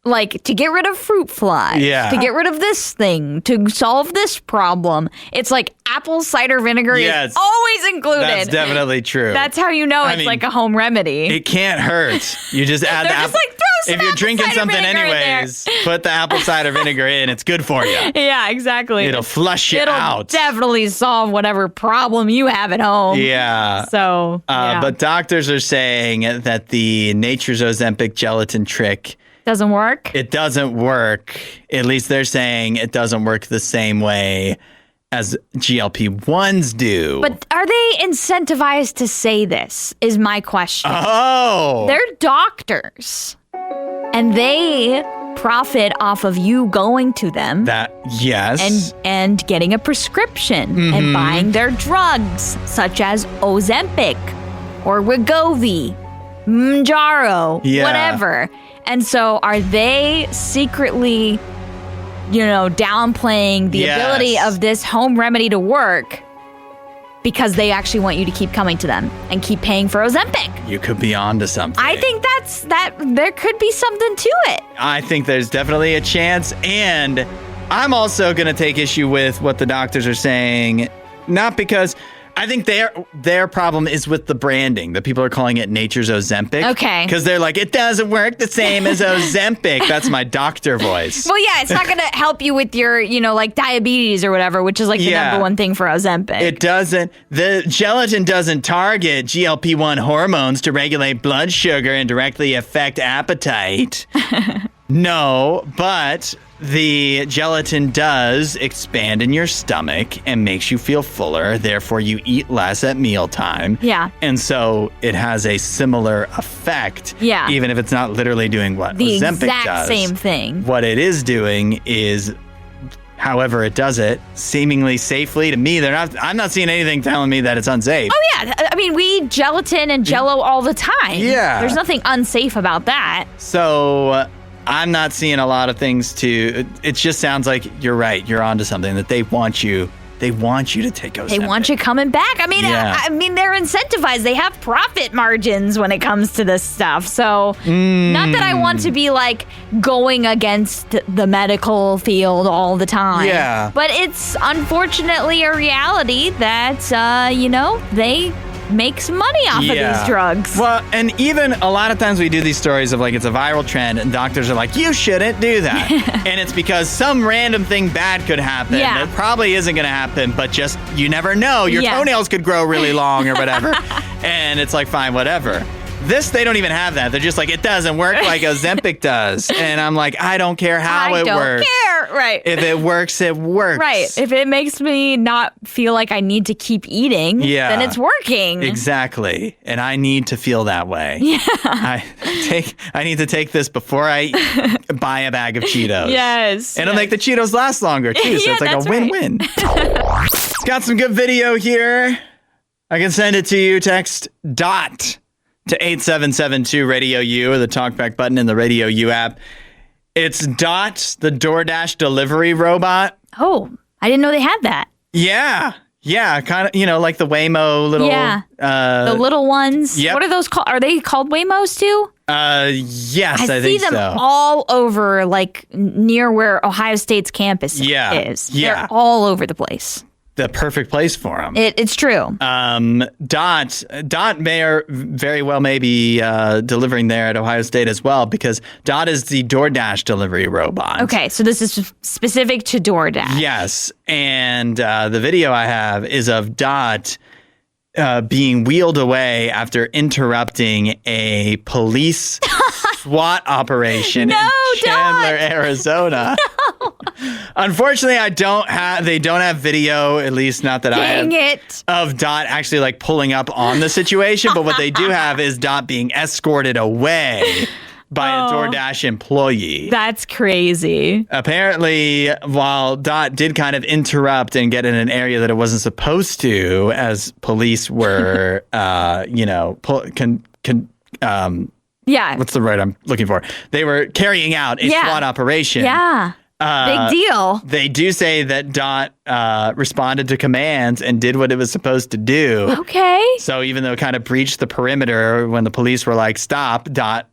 to get rid of fruit flies, to get rid of this thing, to solve this problem, it's apple cider vinegar is always included. That's definitely true. That's how you know it's a home remedy. It can't hurt. You just add the apple. If you're drinking something anyways, put the apple cider vinegar in. It's good for you. Yeah, exactly. It'll flush you out. It'll definitely solve whatever problem you have at home. Yeah. So, But doctors are saying that the Nature's Ozempic gelatin trick doesn't work? It doesn't work. At least they're saying it doesn't work the same way as GLP-1s do. But are they incentivized to say this, is my question. Oh. They're doctors. And they profit off of you going to them. Yes. And getting a prescription and buying their drugs, such as Ozempic or Wegovy, Mounjaro, whatever. And so are they secretly, downplaying the ability of this home remedy to work because they actually want you to keep coming to them and keep paying for Ozempic? You could be onto something. I think there could be something to it. I think there's definitely a chance. And I'm also going to take issue with what the doctors are saying, not because I think their problem is with the branding. The people are calling it Nature's Ozempic. Okay. Because they're like, it doesn't work the same as Ozempic. That's my doctor voice. Well, yeah, it's not going to help you with your, diabetes or whatever, which is the number one thing for Ozempic. It doesn't. The gelatin doesn't target GLP-1 hormones to regulate blood sugar and directly affect appetite. No, but the gelatin does expand in your stomach and makes you feel fuller. Therefore, you eat less at mealtime. Yeah. And so it has a similar effect. Yeah. Even if it's not literally doing what the Ozempic does. The exact same thing. What it is doing is, however it does it, seemingly safely. To me, I'm not seeing anything telling me that it's unsafe. Oh, yeah. I mean, we eat gelatin and Jell-O all the time. Yeah. There's nothing unsafe about that. So I'm not seeing a lot of things it just sounds like you're right. You're onto something, that they want you to take Ozempic. They want you coming back. I mean, they're incentivized. They have profit margins when it comes to this stuff. So not that I want to be going against the medical field all the time. Yeah. But it's unfortunately a reality that, they make some money off of these drugs. Well, and even a lot of times we do these stories of it's a viral trend and doctors are like, you shouldn't do that. And it's because some random thing bad could happen. Yeah. That probably isn't going to happen, but just, you never know. Your toenails could grow really long or whatever. And it's fine, whatever. This, they don't even have that. They're just it doesn't work like Ozempic does. And I'm I don't care how it works. I don't care. Right. If it works, it works. Right. If it makes me not feel like I need to keep eating, then it's working. Exactly. And I need to feel that way. Yeah. I need to take this before I buy a bag of Cheetos. Yes. And it'll make the Cheetos last longer, too. So it's a win-win. It's got some good video here. I can send it to you. Text DOT to 8772 Radio U, or the talkback button in the Radio U app. It's Dot, the DoorDash delivery robot. Oh, I didn't know they had that. Yeah. Yeah, kind of, like the Waymo little... the little ones. Yep. What are those called? Are they called Waymos too? Yes, I see think them so. all over, like near where Ohio State's campus is. Yeah. They're all over the place. The perfect place for them. It's true. Dot may very well be delivering there at Ohio State as well, because Dot is the DoorDash delivery robot. Okay, so this is specific to DoorDash. Yes, and the video I have is of Dot being wheeled away after interrupting a police SWAT operation in Chandler, Arizona. No. Unfortunately, they don't have video, at least not that I have, of Dot actually like pulling up on the situation. But what they do have is Dot being escorted away by a DoorDash employee. That's crazy. Apparently, while Dot did kind of interrupt and get in an area that it wasn't supposed to, as police were, what's the word I'm looking for? They were carrying out a SWAT operation. Yeah. Big deal. They do say that Dot responded to commands and did what it was supposed to do. Okay. So even though it kind of breached the perimeter when the police were like, stop, Dot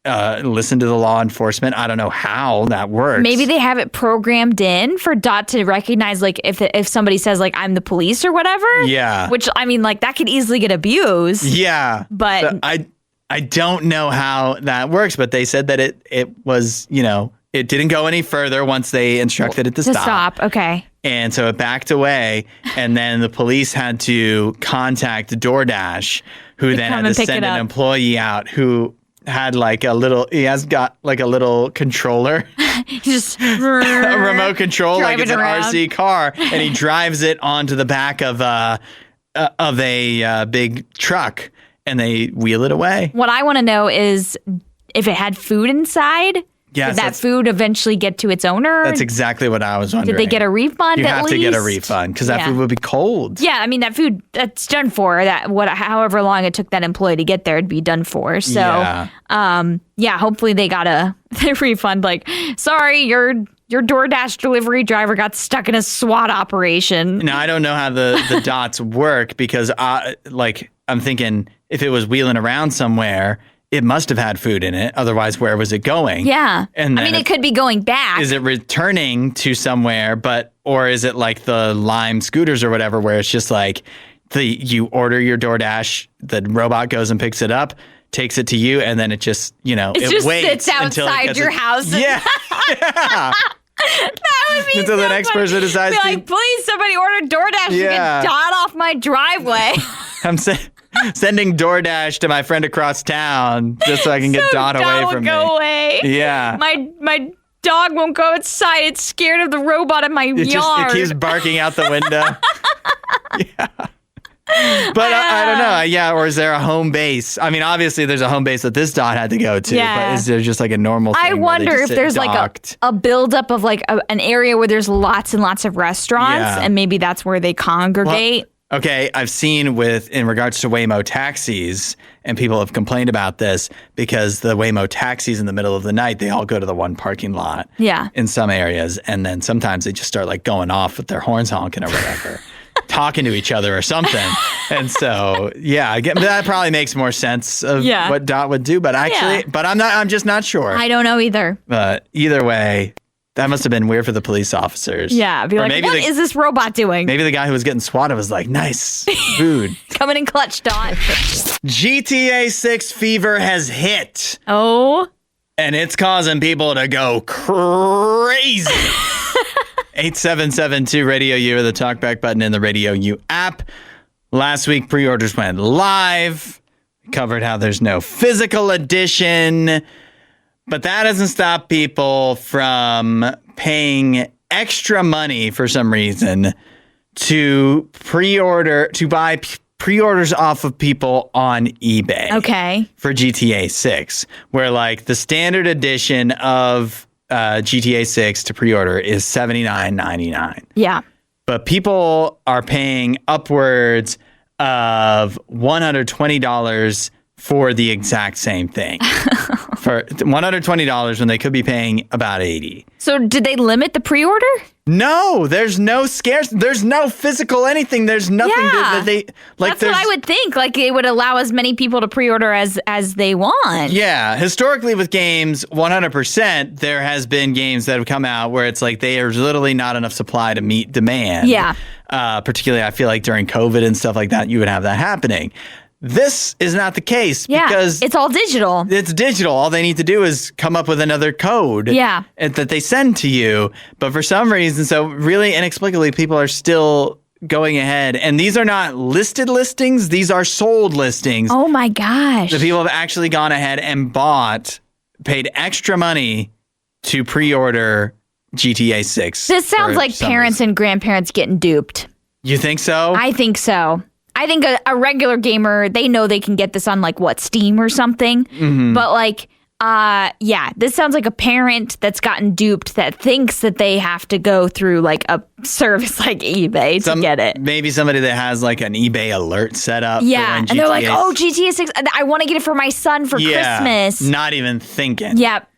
listened to the law enforcement. I don't know how that works. Maybe they have it programmed in for Dot to recognize, like, if somebody says, like, I'm the police or whatever. Yeah. Which, I mean, like, that could easily get abused. Yeah. But I don't know how that works, but they said that it was, it didn't go any further once they instructed it to stop. Okay. And so it backed away, and then the police had to contact DoorDash, who then had to send an employee out who had he has got like a little controller. Just a remote control, like it's an RC car, and he drives it onto the back of a big truck, and they wheel it away. What I want to know is if it had food inside. Yes, did that food eventually get to its owner? That's exactly what I was wondering. Did they get a refund? You have to get a refund because that food would be cold. Yeah, I mean that food that's done for. However long it took that employee to get there, it'd be done for. So, hopefully they got a refund. Like, sorry, your DoorDash delivery driver got stuck in a SWAT operation. Now I don't know how the dots work because I'm thinking if it was wheeling around somewhere, it must have had food in it. Otherwise, where was it going? Yeah. And I mean, it could be going back. Is it returning to somewhere, or is it like the Lime scooters or whatever, where it's just like you order your DoorDash, the robot goes and picks it up, takes it to you, and then it just, it just waits sits outside your house. Yeah. That would be until the next person decides to be like, please, somebody order DoorDash to get Dot off my driveway. I'm sending DoorDash to my friend across town just so I can get Dot away from me. Go away. Yeah. My dog won't go outside. It's scared of the robot in my yard. It keeps barking out the window. Yeah. But I don't know. Yeah, or is there a home base? I mean, obviously there's a home base that this Dot had to go to, but is there just like a normal thing? I wonder if there's like a buildup of like an area where there's lots and lots of restaurants, and maybe that's where they congregate. Well, okay, I've seen in regards to Waymo taxis, and people have complained about this because the Waymo taxis in the middle of the night, they all go to the one parking lot in some areas. And then sometimes they just start like going off with their horns honking or whatever, talking to each other or something. And so, that probably makes more sense of what Dot would do. But actually, I'm just not sure. I don't know either. But either way, that must have been weird for the police officers. Yeah, be like, what is this robot doing? Maybe the guy who was getting swatted was like, nice food. Coming in clutch, Dot. GTA 6 fever has hit. Oh. And it's causing people to go crazy. 8772 Radio U or the talkback button in the Radio U app. Last week, pre-orders went live. We covered how there's no physical edition. But that doesn't stop people from paying extra money for some reason to buy pre-orders off of people on eBay. Okay. For GTA 6, where like the standard edition of GTA 6 to pre-order is $79.99. Yeah. But people are paying upwards of $120 for the exact same thing. For $120 when they could be paying about $80. So did they limit the pre-order? No, there's no scarce. There's no physical anything. There's nothing that they like. That's what I would think. Like it would allow as many people to pre-order as they want. Yeah, historically with games, 100%, there has been games that have come out where it's like there's literally not enough supply to meet demand. Yeah. Particularly, I feel like during COVID and stuff like that, you would have that happening. This is not the case because it's all digital. It's digital. All they need to do is come up with another code that they send to you. But for some reason, so really inexplicably, people are still going ahead. And these are not listed listings. These are sold listings. Oh, my gosh. The people have actually gone ahead and paid extra money to pre-order GTA 6. This sounds like parents and grandparents getting duped. You think so? I think so. I think a regular gamer, they know they can get this on Steam or something. Mm-hmm. But this sounds like a parent that's gotten duped that thinks that they have to go through a service like eBay to get it. Maybe somebody that has an eBay alert set up. Yeah, and they're like, oh, GTA 6, I want to get it for my son for Christmas. Not even thinking. Yep.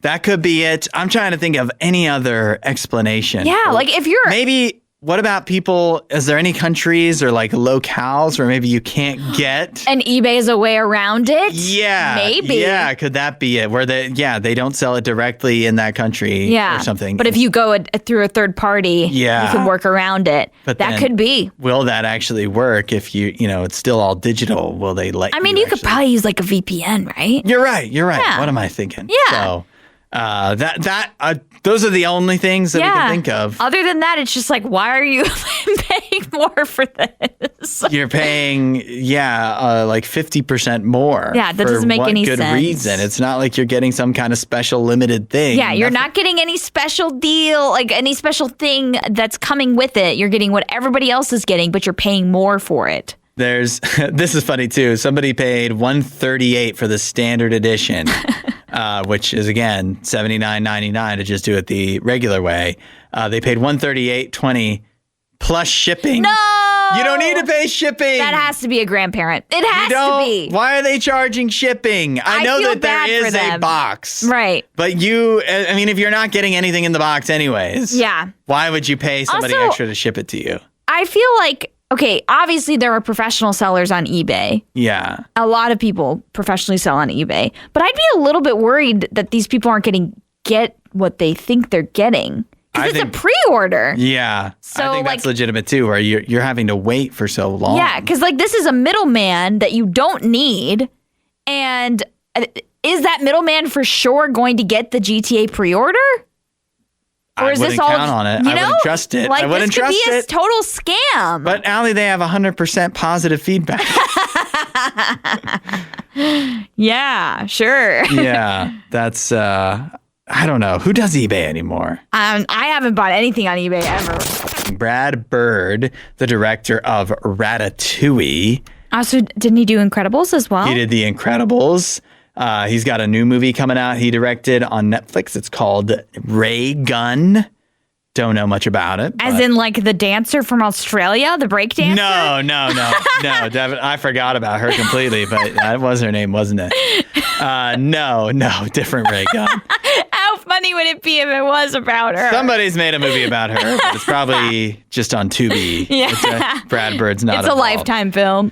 That could be it. I'm trying to think of any other explanation. Yeah, if you're... Maybe... What about people, is there any countries or locales where maybe you can't get? And eBay is a way around it? Yeah. Maybe. Yeah, could that be it? Where they don't sell it directly in that country or something. But if you go through a third party, you can work around it. But that could be. Will that actually work if it's still all digital? Will they let you could probably use a VPN, right? You're right. Yeah. What am I thinking? Yeah. So, those are the only things that we can think of. Other than that, it's just why are you paying more for this? You're paying, 50% more. Yeah, that doesn't make any sense. For what good reason? It's not like you're getting some kind of special limited thing. Yeah, you're not getting any special deal, any special thing that's coming with it. You're getting what everybody else is getting, but you're paying more for it. This is funny too. Somebody paid $138 for the standard edition. Which is, again, $79.99 to just do it the regular way. They paid $138.20 plus shipping. No! You don't need to pay shipping. That has to be a grandparent. It has to be. Why are they charging shipping? I know that there is a box. Right. But if you're not getting anything in the box anyways, why would you pay somebody extra to ship it to you? I feel okay, obviously there are professional sellers on eBay. Yeah. A lot of people professionally sell on eBay. But I'd be a little bit worried that these people aren't get what they think they're getting. Because it's a pre-order. Yeah. So, I think that's legitimate too, where you're having to wait for so long. Yeah, because this is a middleman that you don't need. And is that middleman for sure going to get the GTA pre-order? Or is wouldn't this all count on it. I wouldn't trust it. I wouldn't trust it. This could be a total scam. But Aly, they have 100% positive feedback. Yeah, sure. Yeah, that's I don't know. Who does eBay anymore? I haven't bought anything on eBay ever. Brad Bird, the director of RadioU. Also, didn't he do Incredibles as well? He did The Incredibles. He's got a new movie coming out he directed on Netflix. It's called Ray Gun. Don't know much about it. As in the dancer from Australia, the break dancer? No, Devin, I forgot about her completely, but that was her name, wasn't it? No, different Ray Gun. How funny would it be if it was about her? Somebody's made a movie about her, but it's probably just on Tubi. Yeah. Brad Bird's not It's involved. a Lifetime film.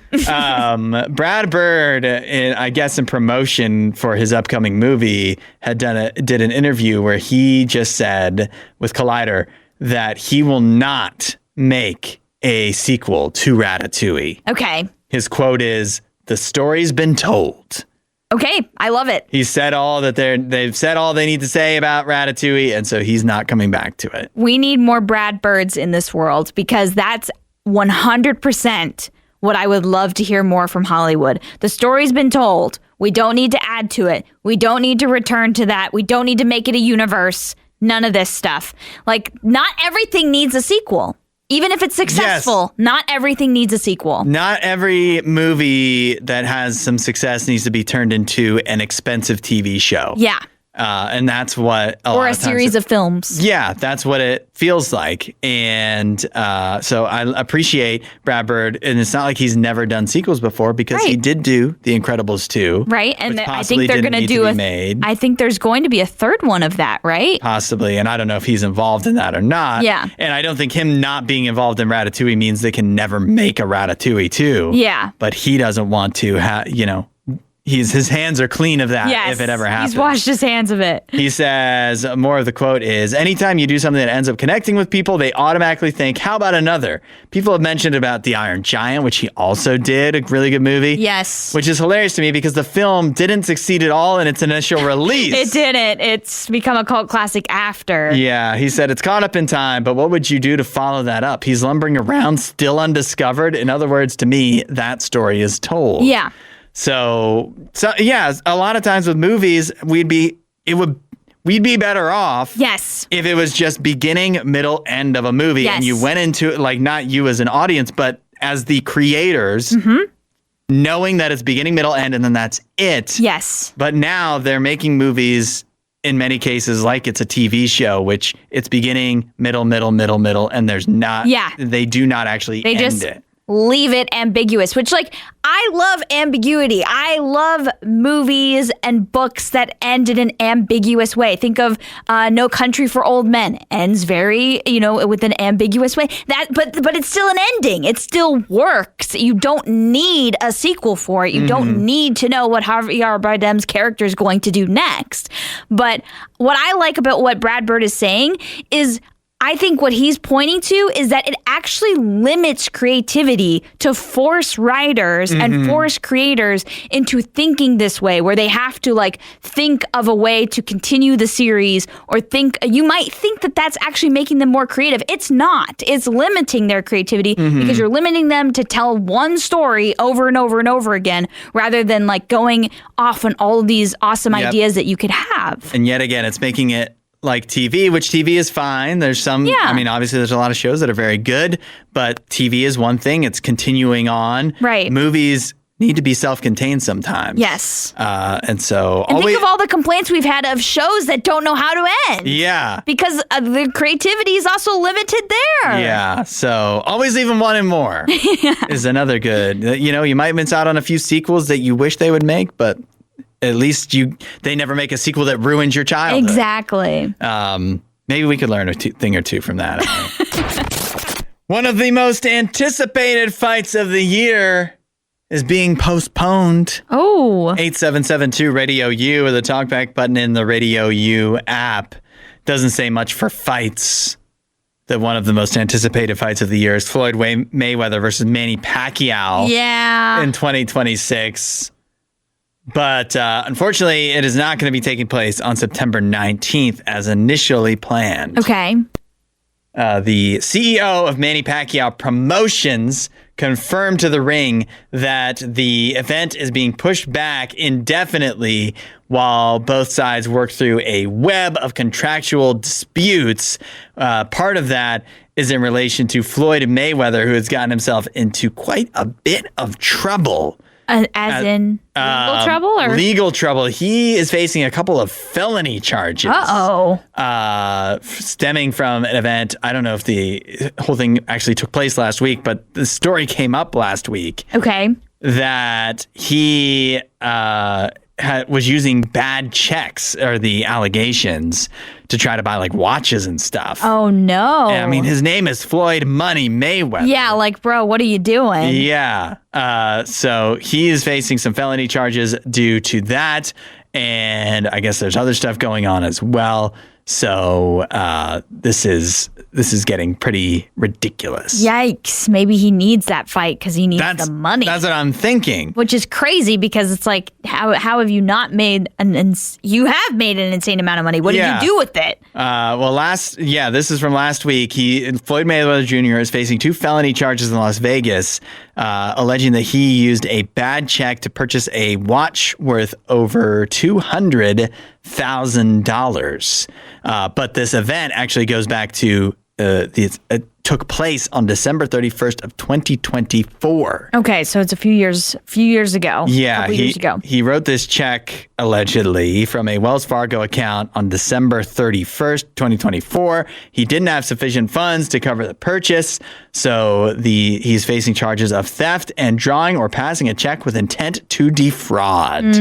Brad Bird, I guess in promotion for his upcoming movie, did an interview where he just said with Collider that he will not make a sequel to Ratatouille. Okay. His quote is, "The story's been told." Okay, I love it. He said they've said all they need to say about Ratatouille, and so he's not coming back to it. We need more Brad Birds in this world because that's 100% what I would love to hear more from Hollywood. The story's been told. We don't need to add to it. We don't need to return to that. We don't need to make it a universe. None of this stuff. Not everything needs a sequel. Even if it's successful, not everything needs a sequel. Not every movie that has some success needs to be turned into an expensive TV show. Yeah. And that's what or a series of films. Yeah, that's what it feels like. And so I appreciate Brad Bird. And it's not like he's never done sequels before, because he did do The Incredibles 2. Right. And I think they're going to do I think there's going to be a third one of that, right? Possibly. And I don't know if he's involved in that or not. Yeah. And I don't think him not being involved in Ratatouille means they can never make a Ratatouille 2. Yeah. But he doesn't want to his hands are clean of that if it ever happens. He's washed his hands of it. He says, more of the quote is, anytime you do something that ends up connecting with people, they automatically think, how about another? People have mentioned about The Iron Giant, which he also did, a really good movie. Yes. Which is hilarious to me because the film didn't succeed at all in its initial release. It didn't. It's become a cult classic after. Yeah, he said it's caught up in time, but what would you do to follow that up? He's lumbering around still undiscovered. In other words, to me, that story is told. Yeah. So yeah, a lot of times with movies, we'd be better off. Yes. If it was just beginning, middle, end of a movie, and you went into it, like, not you as an audience, but as the creators, knowing that it's beginning, middle, end, and then that's it. Yes. But now they're making movies in many cases like it's a TV show, which it's beginning, middle, and there's not. Yeah. They do not actually end it. Leave it ambiguous, which, like, I love ambiguity. I love movies and books that end in an ambiguous way. Think of No Country for Old Men. Ends very, with an ambiguous way. But it's still an ending. It still works. You don't need a sequel for it. You don't need to know what Javier Bardem's character is going to do next. But what I like about what Brad Bird is saying is, I think what he's pointing to is that it actually limits creativity to force writers and force creators into thinking this way, where they have to, like, think of a way to continue the series, or you might think that that's actually making them more creative. It's not. It's limiting their creativity because you're limiting them to tell one story over and over and over again, rather than, like, going off on all of these awesome ideas that you could have. And yet again, it's making it like TV, which TV is fine. There's some, obviously there's a lot of shows that are very good, but TV is one thing. It's continuing on. Right. Movies need to be self-contained sometimes. Yes. And think of all the complaints we've had of shows that don't know how to end. Yeah. Because the creativity is also limited there. Yeah. So always leave them wanting more is another good. You might miss out on a few sequels that you wish they would make, but at least they never make a sequel that ruins your childhood. Exactly. Maybe we could learn a thing or two from that. One of the most anticipated fights of the year is being postponed. Oh. 8772 Radio U, or the talkback button in the Radio U app. Doesn't say much for fights. That one of the most anticipated fights of the year is Floyd Mayweather versus Manny Pacquiao. Yeah. In 2026. But unfortunately, it is not going to be taking place on September 19th as initially planned. Okay. The CEO of Manny Pacquiao Promotions confirmed to the Ring that the event is being pushed back indefinitely while both sides work through a web of contractual disputes. Part of that is in relation to Floyd Mayweather, who has gotten himself into quite a bit of trouble. As in legal trouble? Or? Legal trouble. He is facing a couple of felony charges. Stemming from an event. I don't know if the whole thing actually took place last week, but the story came up last week. Okay. That he was using bad checks, or the allegations, to try to buy, like, watches and stuff. Oh, no. And, I mean, his name is Floyd Money Mayweather. Yeah, like, bro, what are you doing? Yeah. So he is facing some felony charges due to that. And I guess there's other stuff going on as well. So this is getting pretty ridiculous. Yikes. Maybe he needs that fight because he needs the money. That's what I'm thinking. Which is crazy because it's like, how have you not made you have made an insane amount of money. What did you do with it? This is from last week. Floyd Mayweather Jr. is facing 2 felony charges in Las Vegas, alleging that he used a bad check to purchase a watch worth over $200,000. But this event actually goes back to took place on December 31st of 2024. Okay, so it's a few years ago. Yeah, years ago. He wrote this check allegedly from a Wells Fargo account on December 31st, 2024. He didn't have sufficient funds to cover the purchase, so he's facing charges of theft and drawing or passing a check with intent to defraud.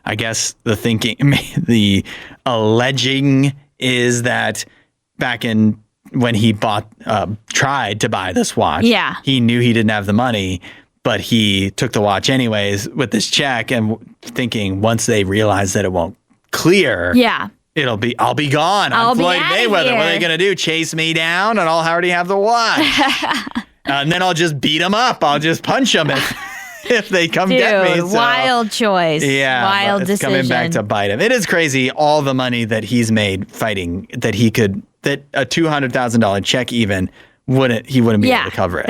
I guess the alleging is that back in when he tried to buy this watch, he knew he didn't have the money, but he took the watch anyways with this check and thinking once they realize that it won't clear, I'll be gone. I'm Floyd Mayweather. Here. What are they going to do? Chase me down and I'll already have the watch. And then I'll just beat them up. I'll just punch them if they come get me. So, wild choice. Yeah. Wild it's decision. Coming back to bite him. It is crazy all the money that he's made fighting that a $200,000 check even wouldn't be able to cover it.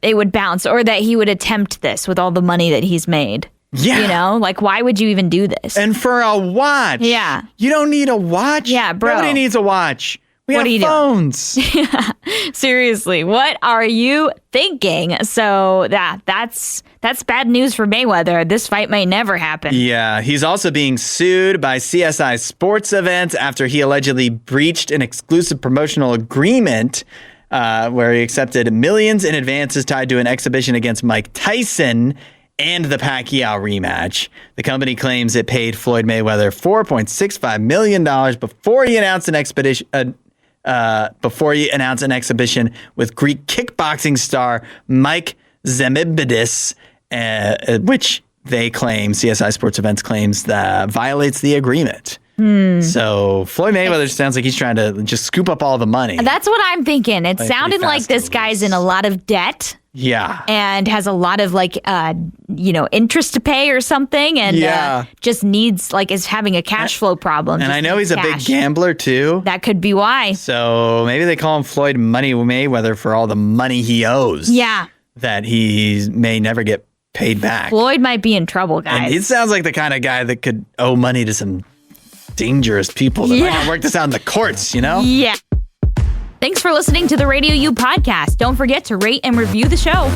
It would bounce, or that he would attempt this with all the money that he's made. Yeah. You know, like why would you even do this? And for a watch. Yeah. You don't need a watch. Yeah, bro. Nobody needs a watch. We What have are you phones. Seriously, what are you thinking? So that's bad news for Mayweather. This fight may never happen. Yeah, he's also being sued by CSI Sports Events after he allegedly breached an exclusive promotional agreement where he accepted millions in advances tied to an exhibition against Mike Tyson and the Pacquiao rematch. The company claims it paid Floyd Mayweather $4.65 million before he announced an exhibition with Greek kickboxing star Mike Zemibidis, which they claim, CSI Sports Events claims, that violates the agreement. So Floyd Mayweather sounds like he's trying to just scoop up all the money. That's what I'm thinking. It sounded like this guy's in a lot of debt. Yeah. And has a lot of interest to pay or something, and just needs is having a cash flow problem. And I know he's a big gambler too. That could be why. So maybe they call him Floyd Money Mayweather for all the money he owes. Yeah. That he may never get paid back. Floyd might be in trouble, guys. And he sounds like the kind of guy that could owe money to some dangerous people that might not work this out in the courts, you know? Yeah. Thanks for listening to the RadioU Podcast. Don't forget to rate and review the show.